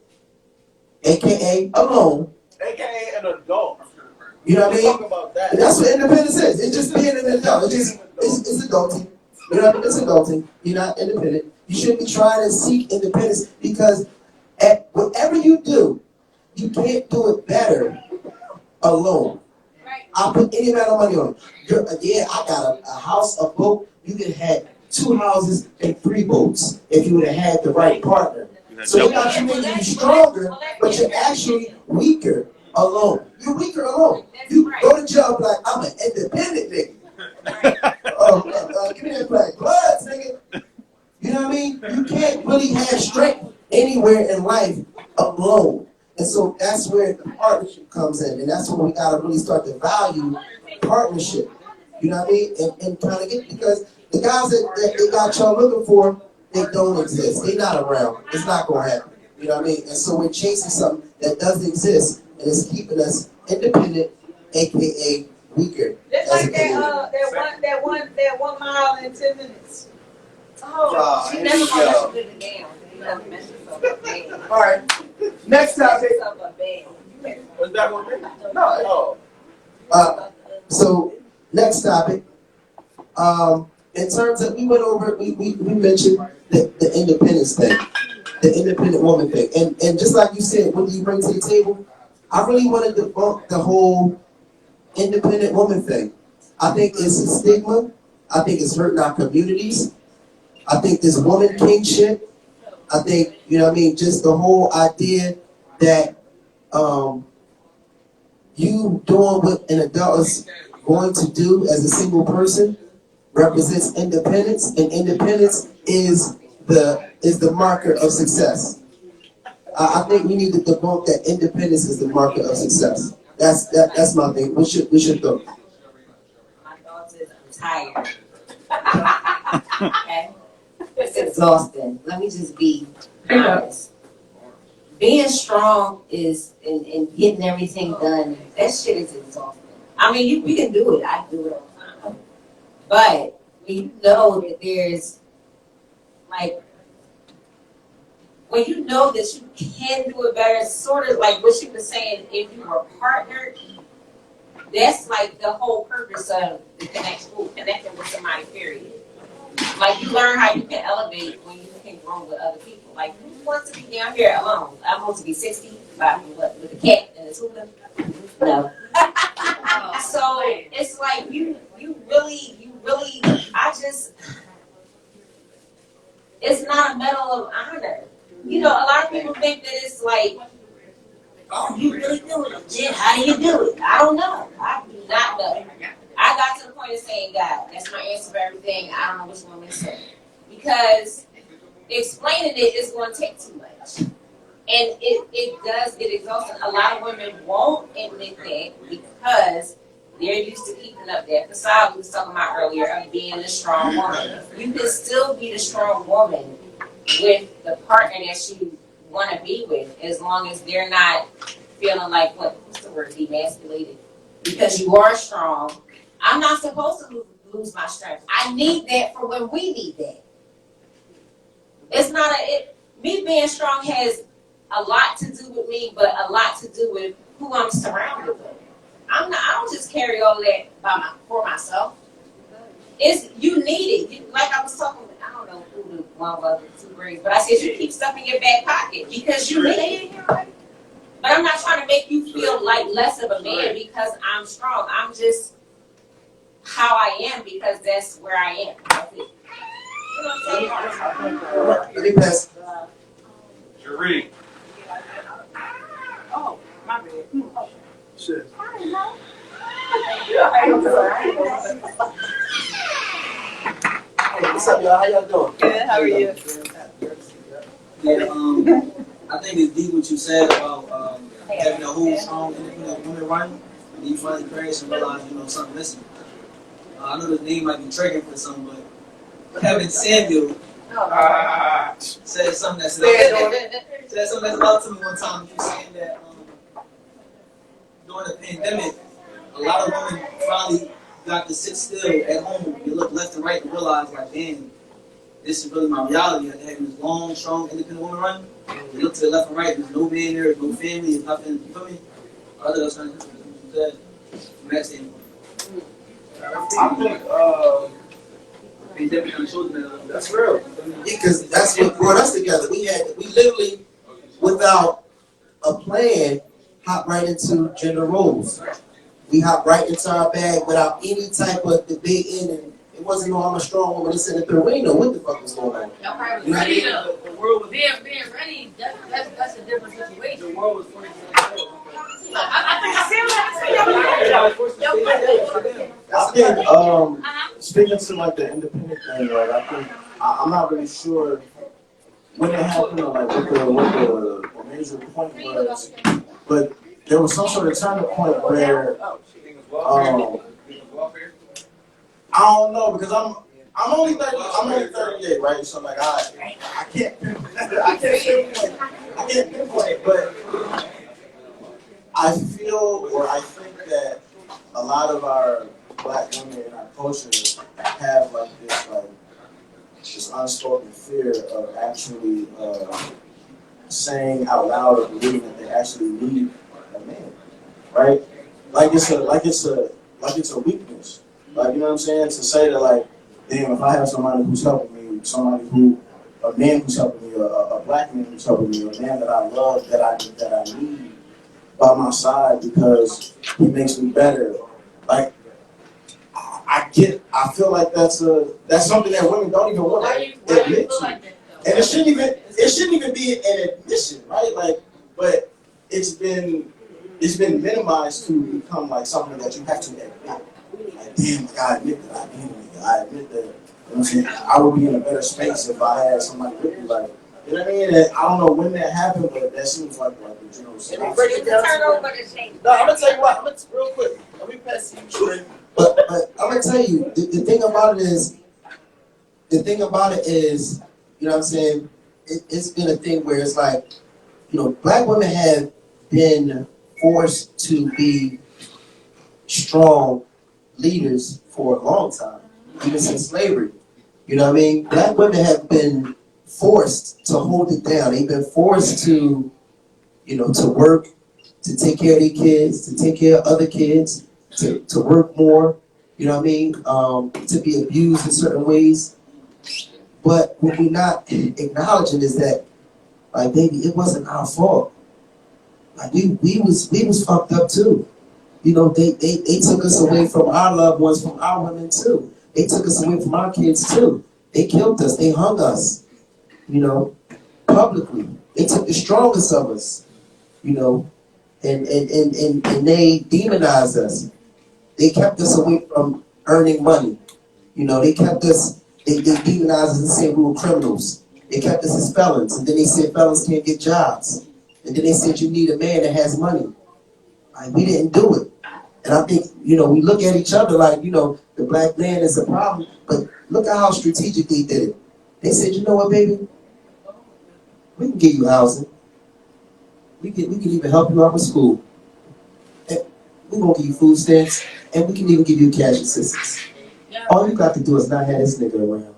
aka alone,
aka an adult.
You know what I mean?
Talk about that.
And that's what independence is. It's just being an adult. It's adulting. You know what I mean? It's adulting. You're not independent. You shouldn't be trying to seek independence because at whatever you do, you can't do it better alone. I'll put any amount of money on it. I got a house, a boat. You could have 2 houses and 3 boats if you would have had the right partner. So you're not making you stronger, but you're actually weaker alone. You're weaker alone. You go to jail like, I'm an independent nigga. Give me that black blood, nigga. You know what I mean? You can't really have strength anywhere in life alone. And so that's where the partnership comes in. And that's when we gotta really start to value partnership. You know what I mean? And kind of get, because the guys that they got y'all looking for, they don't exist. They're not around. It's not gonna happen. You know what I mean? And so we're chasing something that doesn't exist and it's keeping us independent, aka weaker.
Just like that 1 mile in 10 minutes.
Oh, she
here
never
we
gonna let
go.
you live it down. You never mess yourself up bad.
All right. Next
Mess
topic.
yourself up bad.
Was that one?
No.
So next topic. In terms of we went over, we mentioned the independence thing, the independent woman thing, and just like you said, what do you bring to the table? I really want to debunk the whole independent woman thing. I think it's a stigma. I think it's hurting our communities. I think this woman king shit. I think, you know what I mean, just the whole idea that you doing what an adult is going to do as a single person represents independence, and independence is the marker of success. I think we need to debunk that independence is the marker of success. That's my thing. We should thought?
My thoughts is I'm tired. Okay? It's exhausting. Let me just be honest. Being strong is and getting everything done. That shit is exhausting. I mean, we can do it. I do it all the time. But when you know that there's like when you know that you can do it better, it's sort of like what she was saying. If you were partnered, that's like the whole purpose of the connecting with somebody. Period. Like you learn how you can elevate when you can grow with other people. Like who wants to be down here alone? I want to be 60 with a cat and a tuba. No. So it's like you really it's not a medal of honor. You know, a lot of people think that it's like, oh, you really do it. Jen, how do you do it? I don't know. I do not know. I got to the point of saying, God, that's my answer for everything. I don't know which one to say. Because explaining it is going to take too much. And it does get exhausting. A lot of women won't admit that because they're used to keeping up that facade we was talking about earlier of being a strong woman. You can still be the strong woman with the partner that you want to be with, as long as they're not feeling like, what's the word, demasculated. Because you are strong. I'm not supposed to lose my strength. I need that for when we need that. It's not me being strong has a lot to do with me, but a lot to do with who I'm surrounded with. I don't just carry all that for myself. You need it. Like I was talking with, I don't know who the one of the two brings, but I said you keep stuff in your back pocket because you need it. But I'm not trying to make you feel like less of a man because I'm strong. I'm just how I am because that's where I am. That's it. You know what I'm saying?
Let me pass.
Jeree.
Oh, my bad. Oh,
Shit.
I didn't know.
Hey, what's up, y'all? How y'all doing?
Good, how are you?
Yeah, I think it's deep what you said about having a whole strong independent woman running. And you finally crash and realize, something missing. I know the name might be triggering for some, but Kevin Samuel said something that's about to me one time. He was saying that during the pandemic, a lot of women finally got to sit still at home and look left and right and realize, like, damn, this is really my reality. Like having this long, strong, independent woman running. They look to the left and right. There's no man there. There's no family. There's nothing. You feel me? Other than something you said from that standpoint.
I think they definitely children.
That's real.
Because that's what brought us together. We literally, without a plan, hopped right into gender roles. We hopped right into our bag without any type of debating, and it wasn't no I'm a strong woman. It's in the third. We didn't know what the fuck was going on.
Y'all probably was ready though. The world was being ready. That's a different situation.
The world was 20
I think, speaking to like the independent thing, like I think I'm not really sure when it happened or like what the major point was, but there was some sort of turning point where I don't know because I'm only 38, right? So like I can't pinpoint it, but I feel or I think that a lot of our black women in our culture have like this like
this unspoken fear of actually saying out loud or believing that they actually need a man, right? Like it's a weakness. Like, you know what I'm saying? To say that, like, damn, if I have somebody who's helping me, a man who's helping me, a black man who's helping me, a man that I love, that I need by my side because he makes me better. Like, I feel like that's something that women don't even want to admit to. And it shouldn't even be an admission, right? Like, but it's been minimized to become like something that you have to admit. Like, damn, like, I admit that I need a nigga. I admit that, you know what I'm saying? I would be in a better space if I had somebody with me. Like, you know what I mean? And I don't know when that happened, but that seems like the general sense.
Break it down. Turn over the shape.
No, I'm gonna tell you what. Real quick. Let me pass you straight.
But I'm gonna tell you, the thing about it is, you know what I'm saying? It's been a thing where it's like, you know, black women have been forced to be strong leaders for a long time, even since slavery. You know what I mean? Black women have been forced to hold it down. They've been forced to, you know, to work, to take care of their kids, to take care of other kids, to work more, you know what I mean? To be abused in certain ways. But what we're not acknowledging is that, like, baby, it wasn't our fault. Like, we was fucked up too. You know, they took us away from our loved ones, from our women too. They took us away from our kids too. They killed us. They hung us, you know, publicly. They took the strongest of us, you know, and they demonized us. They kept us away from earning money. You know, they demonized us and said we were criminals. They kept us as felons, and then they said felons can't get jobs. And then they said you need a man that has money. Like, we didn't do it. And I think, you know, we look at each other like, you know, the black man is a problem, but look at how strategic they did it. They said, you know what, baby? We can give you housing. We can even help you out with school. And we're going to give you food stamps, and we can even give you cash assistance. All you got to do is not have this nigga around.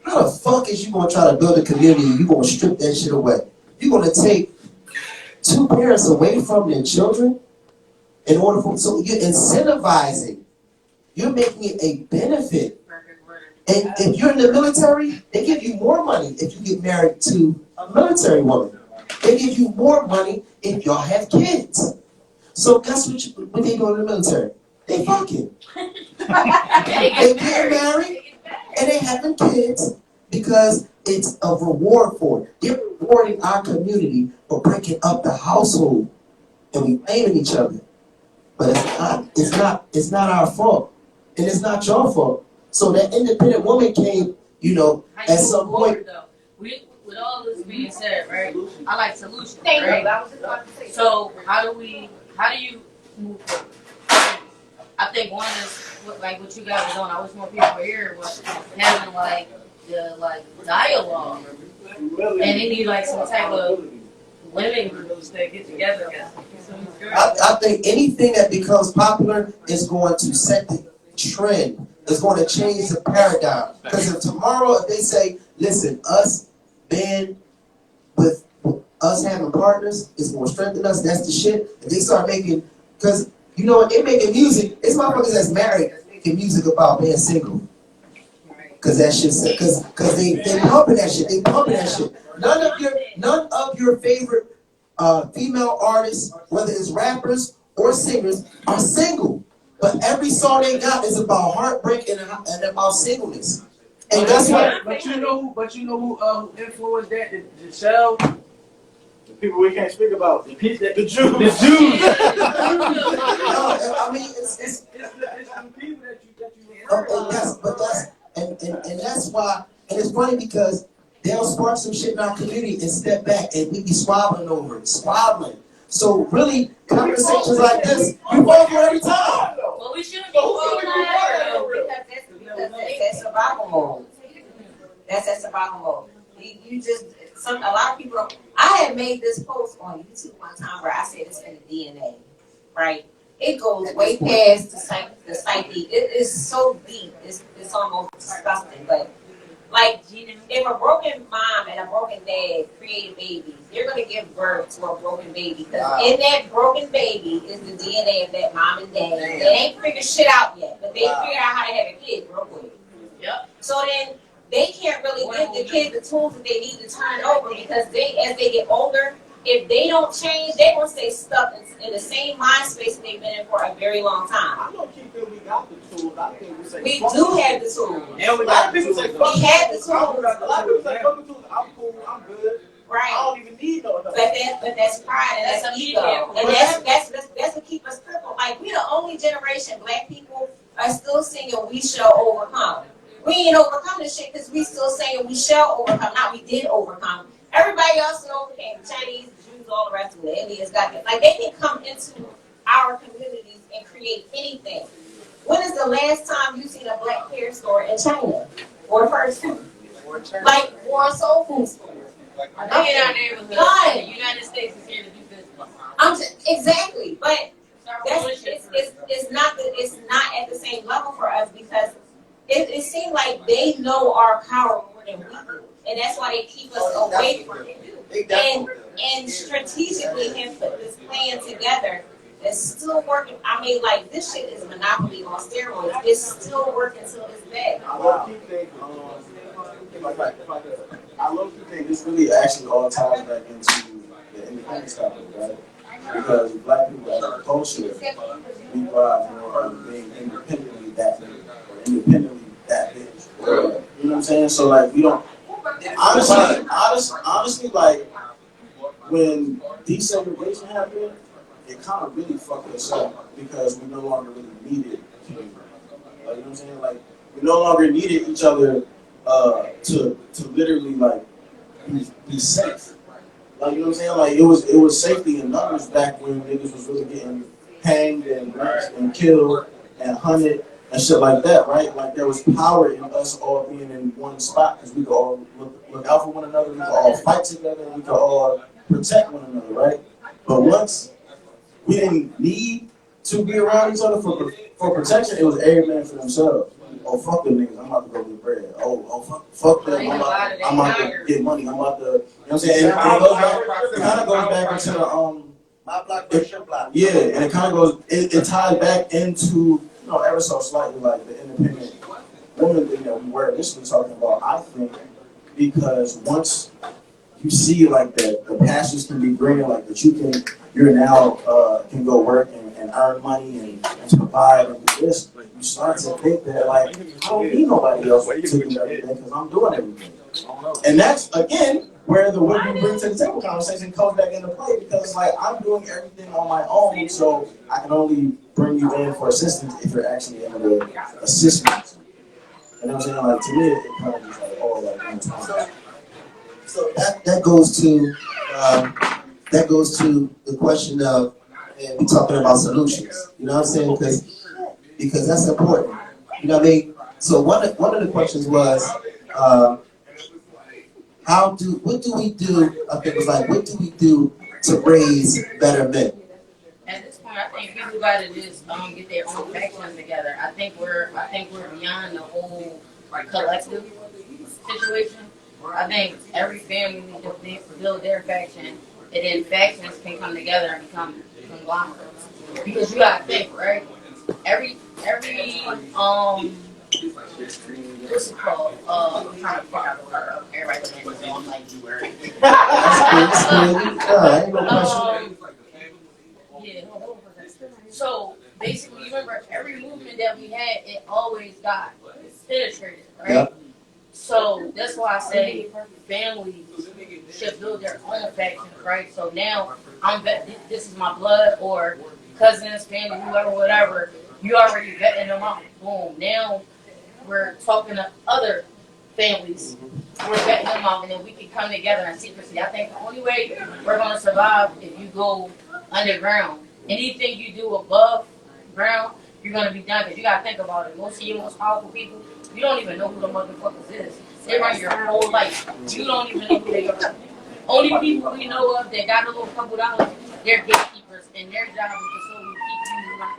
How the fuck is you going to try to build a community and you going to strip that shit away? You're going to take two parents away from their children in order for, so you're incentivizing. You're making it a benefit. And if you're in the military, they give you more money if you get married to a military woman. They give you more money if y'all have kids. So guess what they do in the military? They fucking. They get married and they having kids because it's a reward for it. They're rewarding our community for breaking up the household, and we blaming each other. But it's not our fault. And it's not your fault. So that independent woman came, you know, at some point.
With all this being said, right? I like solutions, right? So how do you move forward? I think one of this, like what you guys are doing, I wish more people were here, was having like the dialogue, and they need like some type of women groups that get together.
I think anything that becomes popular is going to set the trend. It's going to change the paradigm. Because if tomorrow, if they say, listen, us being with us having partners is going to strengthen us, that's the shit. If they start making, because you know what, they making music, it's motherfuckers that's married making music about being single. Because that shit, because they pumping that shit, they pumping that shit. None of your favorite female artists, whether it's rappers or singers, are single. But every song they got is about heartbreak and about singleness. And that's what.
But you know who influenced that? The Shell. The people we can't speak about. The Jews. The Jews.
No, I mean it's
the people that you
and that's why. And it's funny because they'll spark some shit in our community and step back, and we be squabbling over it, squabbling. So really, conversations like this, you fall for every time.
Well, we shouldn't be falling
because that's survival mode. That's that survival mode. You just a lot of people. I had made this post on YouTube one time where I said it's in the DNA, right? It goes way past the psyche. It is so deep. It's almost disgusting. But Like, if a broken mom and a broken dad create babies, they're going to give birth to a broken baby. Because in that broken baby is the DNA of that mom and dad. They ain't figured shit out yet, but they figured out how to have a kid real quick. Yep. So then they can't really give the kid the tools that they need to turn over because as they get older, if they don't change, they're going to stay stuck in the same mind space that they've been in for a very long time.
I don't think that we got the tools. I think we say
we do have the tools.
And we got the tools.
We have the tools.
A lot of people say, fuck the tools. I'm cool. I'm good.
Right.
I don't even need no help.
But that's pride and that's ego. And that's what keep us crippled. Like, we the only generation, black people, are still singing we shall overcome. We ain't overcome this shit because we still saying we shall overcome. Not we did overcome. Everybody else overcame. The Chinese, the Jews, all the rest of it. The Indians got it. Like, they can come into our communities and create anything. When is the last time you seen a black hair store in China? Or the first one? Like, or a soul food store?
They in our neighborhood. The United States is here to do business.
Exactly, but it's not at the same level for us because it seems like they know our power more than we do, and that's why they keep us away from it. And strategically have put this plan together. It's still working. I mean, like, this shit is monopoly on steroids. It's still working till this day.
I love to think this really actually all ties back into the independence topic, right? Because black people as a culture, we thrive more on being independently that big or independently that big. You know what I'm saying? So like we don't honestly like when desegregation happened, it kind of really fucked us up because we no longer really needed community. You know what I'm saying? Like we no longer needed each other to literally like be safe. Like, you know what I'm saying? Like it was safety in numbers back when niggas was really getting hanged and killed and hunted and shit like that, right? Like there was power in us all being in one spot because we could all look out for one another, we could all fight together, we could all protect one another, right? But once we didn't need to be around each other for protection, it was every man for themselves. Oh, fuck them niggas, I'm about to go get bread. Oh, fuck them, I'm about to get money. I'm about to, you know what I'm saying? It kind of goes back into the,
my block versus your block.
yeah, and it kind of goes, it ties back into, you know, ever so slightly like the independent woman thing that we were initially talking about, I think, because once you see like that the passions can be greater, like that you're now can go work and earn money and survive and do this, you start to think that like I don't need nobody else to do everything because I'm doing everything. And that's again where the what you bring to the table conversation comes back into play because like I'm doing everything on my own, so I can only bring you in for assistance if you're actually able to assist me. You know what I'm saying? Like to me, it kind of just like all like intertwined.
So that goes to the question of, and we're talking about solutions. You know what I'm saying? Because that's important. You know what I mean? So one of the questions was, what do we do? I think it was like, what do we do to raise better men?
At this point, I think people gotta just get their own factions together. I think we're beyond the whole collective situation. I think every family needs to build their faction, and then factions can come together and become conglomerates. Because you gotta think, right? Every what's it called? I'm trying to figure out the word. Everybody's looking at me, so I'm like, you word. Yeah. So basically, you remember every movement that we had, it always got penetrated, right? Yep. So that's why I say families should build their own factions, right? So now this is my blood or cousins, family, whoever, whatever. You already vetting them out. Boom. Now we're talking to other families. We're vetting them out, and then we can come together in secrecy. I think the only way we're going to survive if you go underground. Anything you do above ground, you're going to be done. Because you got to think about it. Most of your most powerful people, you don't even know who the motherfuckers is. They run your whole life. You don't even know who they are. Only people we know of that got a little couple dollars, they're gatekeepers, and their job is to slowly keep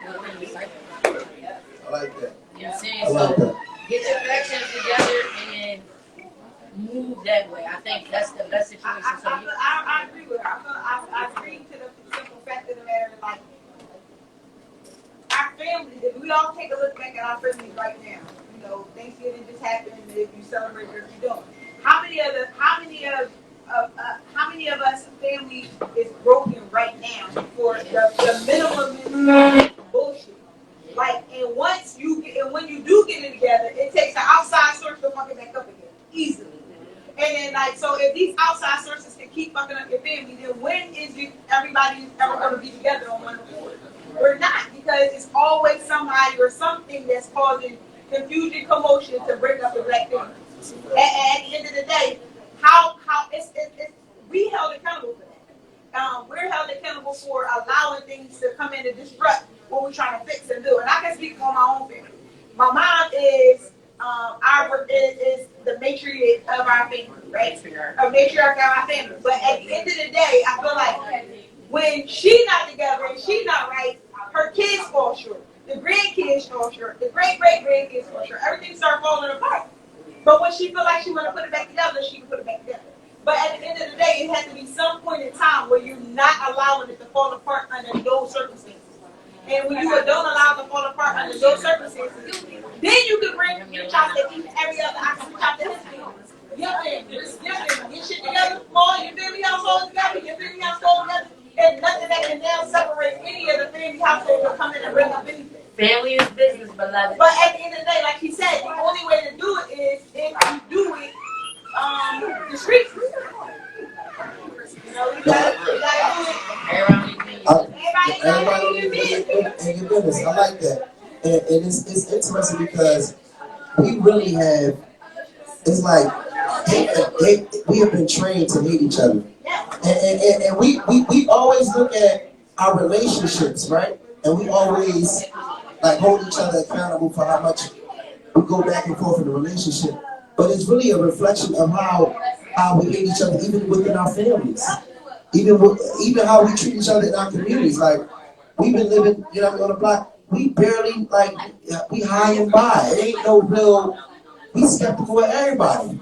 you within the cycle.
I like that.
You know what I'm saying? So get your factions together and then move that way. I think that's the best situation.
I agree with her. I agree to the simple fact of the matter, like, our families, if we all take a look back at our families right now, you know, Thanksgiving just happened, and if you celebrate what you're doing, how many of us family is broken right now for the minimum bullshit? Like, and when you do get it together, it takes an outside source to fuck it back up again, easily. And then, like, so if these outside sources can keep fucking up your family, then when is everybody ever going to be together on one accord? We're not, because it's always somebody or something that's causing confusion, commotion to break up the black family. At the end of the day, how it's we held accountable for that. We're held accountable for allowing things to come in and disrupt what we're trying to fix and do. And I can speak for my own family. My mom is is the matriarch of our family, right? A matriarch of our family. But at the end of the day, I feel like when she's not together and she's not right, her kids fall short. The grandkids fall short. The great-great-grandkids fall short. Everything starts falling apart. But when she feel like she want to put it back together, she can put it back together. But at the end of the day, it has to be some point in time where you're not allowing it to fall apart under those circumstances. And when you don't allow it to fall apart under those circumstances, then you can bring your child to each and every other option child to his family. Your family, get shit together, small, your family household together, your family household together, and nothing that can now separate any of the family households or come in and bring up anything.
Family is business, beloved.
But at the end of the day, like he said, the only way to do it is if you do it the streets. You know, you gotta do it.
Everybody in your business. I like that. And it's interesting because we really have, it's like, we have been trained to hate each other. And we always look at our relationships, right? And we always like hold each other accountable for how much we go back and forth in the relationship. But it's really a reflection of how we hate each other even within our families. Even how we treat each other in our communities. Like, we've been living, you know, on the block, we barely, like, we high and by. It ain't no real, we skeptical of everybody.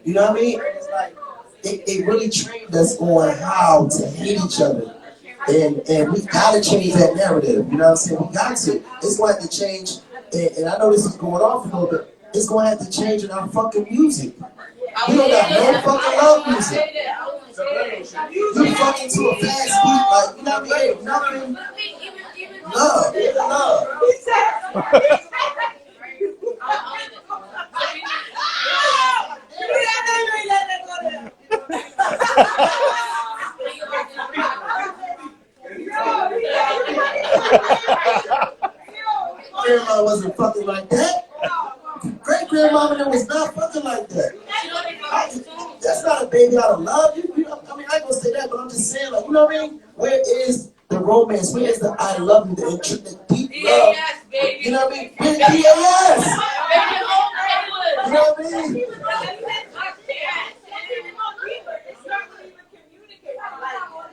You know what I mean? It's like, it really trained us on how to hate each other. And we gotta change that narrative. You know what I'm saying? We got to. It's going to have to change, and I know this is going off a little bit, it's going to have to change in our fucking music. We don't got no fucking love music. You fucking to a fast beat, like, you know what I mean? Nothing. Love. Grandma wasn't fucking like that. Great grandmama was not fucking like that. That's not a baby out of love. You know, I mean, I ain't gonna say that, but I'm just saying, like, you know what I mean? Where is the romance? Where is the I love you, the deep love? You know what I mean? Yes. You know what I mean?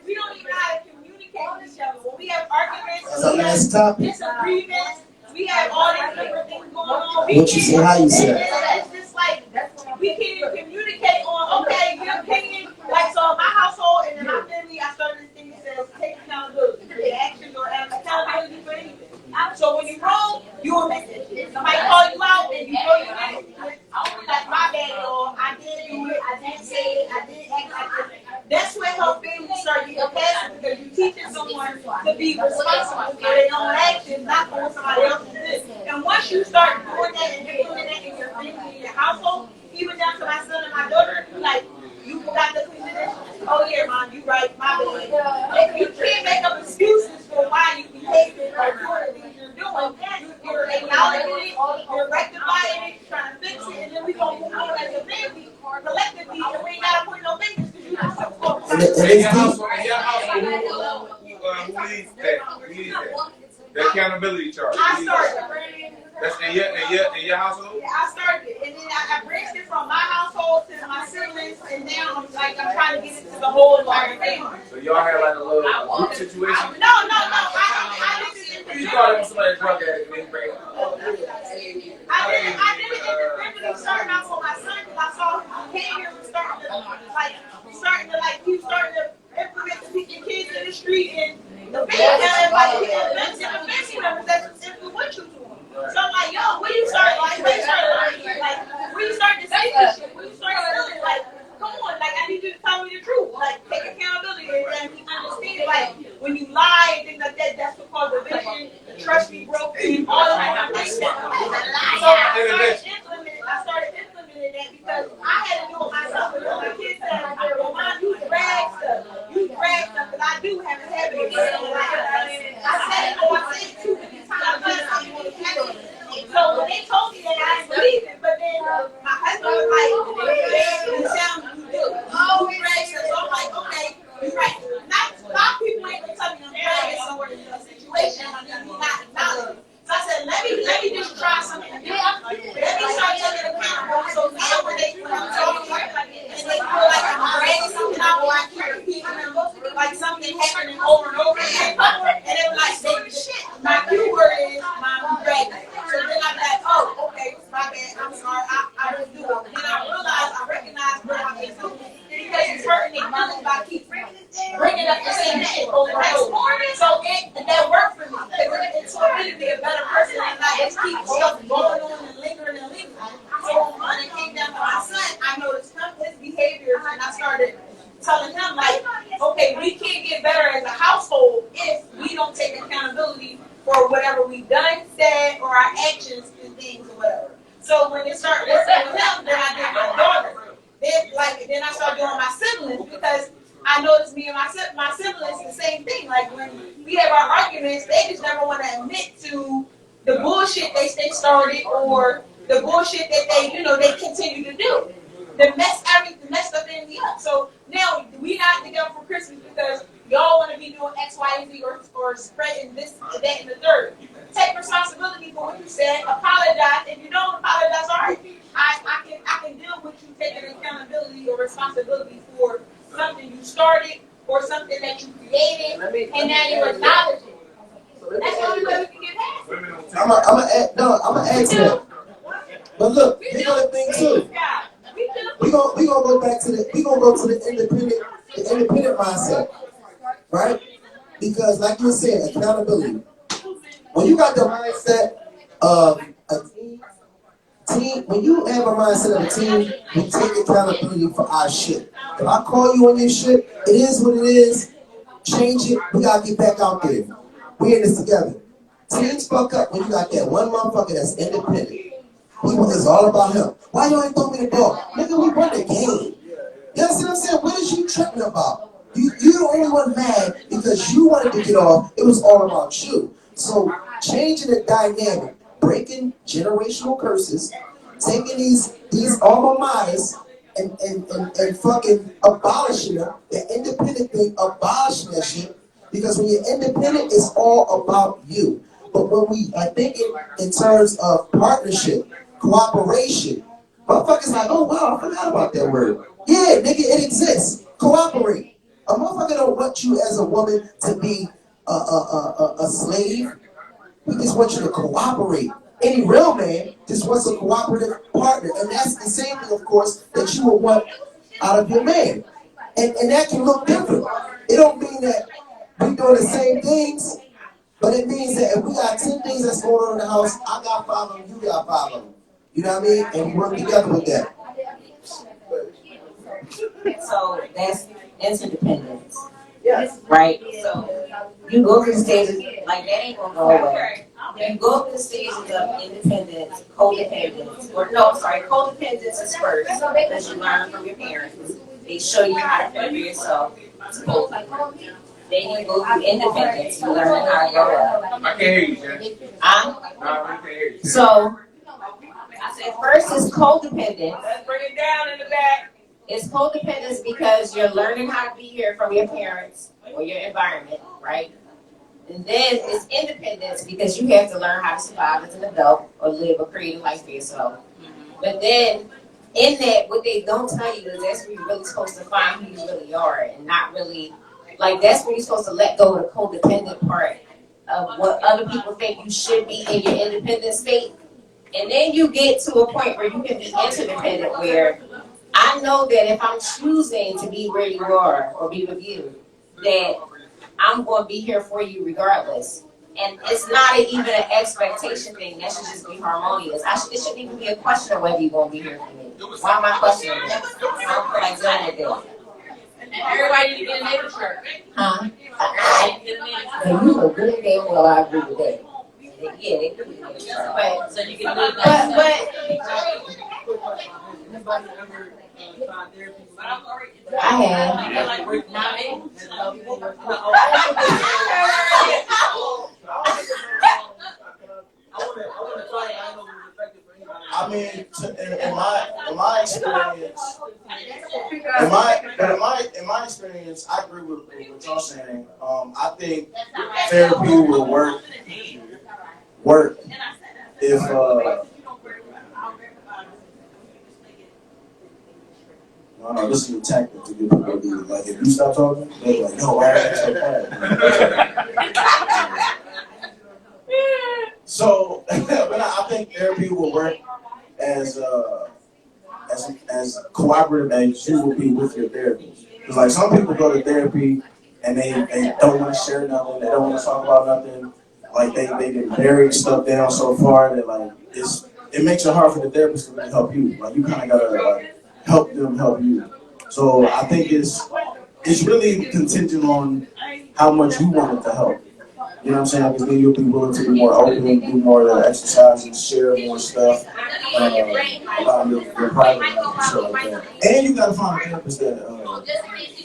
We don't even know how to communicate with each other. When we have arguments,
That's a nice topic.
disagreements, we have all these different things going on.
What you say, how you say?
It's just like, we can't even communicate on, okay, your opinion. Like, so in my household and in my family, I started this thing that says, take accountability for your actions or accountability for anything. So when you're wrong, you admit it. Somebody call you out and you know you did it. Like, my bad, or I did do it, I didn't say it, I didn't act like it. That's when her family start getting passive, because you're teaching someone to be responsible for their own actions, not for what somebody else did. And once you start doing that and implementing that in your family, in your household, even down to my son and my daughter, like, you forgot to clean the dishes. Oh yeah, mom, you right, my bad. If you can't make up excuses for why you behaving or doing the things you're doing, you're acknowledging it, you're rectifying it, trying to fix it, and then we gonna move on as a family, collectively, and we ain't gotta point no fingers because you just support.
In your household, who leads that? Who leads that? The accountability charge.
I started.
That's in your household?
Yeah, I started it, and then I branched it from my household to my siblings, and now I'm trying to get it to the whole entire family.
So y'all had like a little group situation?
No. I did it.
You thought it was somebody drug addict and they bring it.
I did it independently, starting out with my son, because I saw his behavior was starting like starting to like you starting to implement the kids in the street and the family members that's influential to them. So I'm like, yo, where you start like where you start learning? Like where you start to see this shit? Where you start feeling like, come on, like I need you to tell me the truth. Like take accountability and understand like when you lie and things like that, that's what causes division, trust be broken, all of that things. So I started implementing that because I had to do it myself. But my kids said, well, Mom, you drag stuff. You drag stuff, because I do have a habit of saying like, I said it too many times. So when they told me that, I didn't believe it. But then my husband was like, you sound you do. Oh, you drag stuff. So I'm like, okay, you're right. Not a lot of people ain't gonna tell me I'm dragging somewhere in a situation and me not acknowledge it. So I said, let me just try something new. Let me start taking accountable. So now when I'm talking and they feel like I'm dragging something out or I keep repeating them, like something happening over and over again, and they were like, baby, shit, my cue word is my dragging. So then I'm like, oh, okay, my bad, I'm sorry, I will do it. Then I recognize what I'm doing because it's hurting their feelings by keep bringing up the same shit over and over. So that worked for me. It taught me to be a better person and not just keep stuff going on and lingering and lingering. So when it came down to my son, I noticed his behaviors and I started telling him like, okay, we can't get better as a household if we don't take accountability for whatever we've done, said, or our actions and things or whatever. So when it started working with him, then I did my daughter. Then I started doing my siblings because I noticed me and my siblings the same thing. Like when we have our arguments, they just never want to admit to the bullshit they started or the bullshit that they continue to do. They mess stuff in me up. So now we not together for Christmas because y'all want to be doing X, Y, and Z or spreading this, that, and the third. Take responsibility for what you said. Apologize. If you don't apologize, all right. I can deal with you taking accountability or responsibility for something you started or something that you created, and now you acknowledge it. That's the only way we can get past it.
I'm gonna add to that. But look, here's the thing too. We gonna go back to the independent mindset, right? Because like you said, accountability. When you got the mindset of a team, when you have a mindset of a team, we take accountability for our shit. If I call you on your shit, it is what it is. Change it. We gotta get back out there. We in this together. Teams fuck up when you got that one motherfucker that's independent. It's all about him. Why you ain't throw me the ball? Nigga, we won the game. You understand what I'm saying? What is you tripping about? You the only one mad because you wanted to get off. It was all about you. So changing the dynamic, breaking generational curses, taking these alma maters and fucking abolishing them, the independent thing, abolishing that shit. Because when you're independent, it's all about you. But when we are thinking in terms of partnership, cooperation, motherfuckers like, oh wow, I forgot about that word. Yeah, nigga, it exists. Cooperate. A motherfucker don't want you as a woman to be a slave. We just want you to cooperate. Any real man just wants a cooperative partner. And that's the same thing, of course, that you would want out of your man. And that can look different. It don't mean that we doing the same things, but it means that if we got 10 things that's going on in the house, I got 5 of them, you got 5 of them. You know what I mean? And we work together with that.
So that's interdependence. Yes. Right? So you go through the stages, like that ain't gonna go away. You go through the stages of independence, codependence, codependence is first, because you learn from your parents. They show you how to fend for yourself. Then you go through independence, you learn how to grow up.
I can't hear you, Jen. I can't hear you.
So I said first is codependence.
Let's bring it down in the back.
It's codependence because you're learning how to be here from your parents or your environment, right? And then it's independence because you have to learn how to survive as an adult or live a creative life for yourself. But then in that, what they don't tell you is that's where you're really supposed to find who you really are and not really, like that's where you're supposed to let go of the codependent part of what other people think you should be in your independent state. And then you get to a point where you can be interdependent where I I know that if I'm choosing to be where you are or be with you, that I'm going to be here for you regardless. And it's not even an expectation thing. That should just be harmonious. It shouldn't even be a question of whether you're going to be here for me. Why am I questioning that? I don't feel like dealing with that.
Everybody need to get a neighbor shirt.
Huh? And you know good and damn well I agree with that. Yeah, they do. But
So you can live
but I have.
I mean, in my experience, in my experience, I agree with what y'all saying. I think therapy will work if no, this is a tactic to get people to do it. Like if you stop talking, they're like, no, why are you so quiet? So, but I think therapy will work as cooperative as you will be with your therapist. Because like some people go to therapy and they don't want to share nothing, they don't want to talk about nothing. Like they can bury stuff down so far that like it makes it hard for the therapist to really help you. Like you kind of gotta like help them help you. So I think it's really contingent on how much you want it to help. You know what I'm saying? Because then you'll be willing to be more open, do more exercises, share more stuff about your private life and shit like that. And you gotta find a therapist that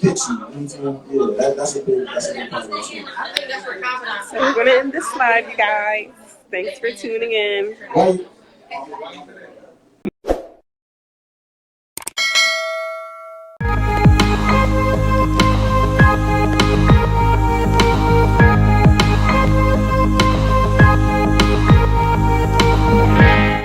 fits you. You know what I'm saying? Yeah, that's a big part of it too.
So we're gonna end this live, you guys. Thanks for tuning in.
Right.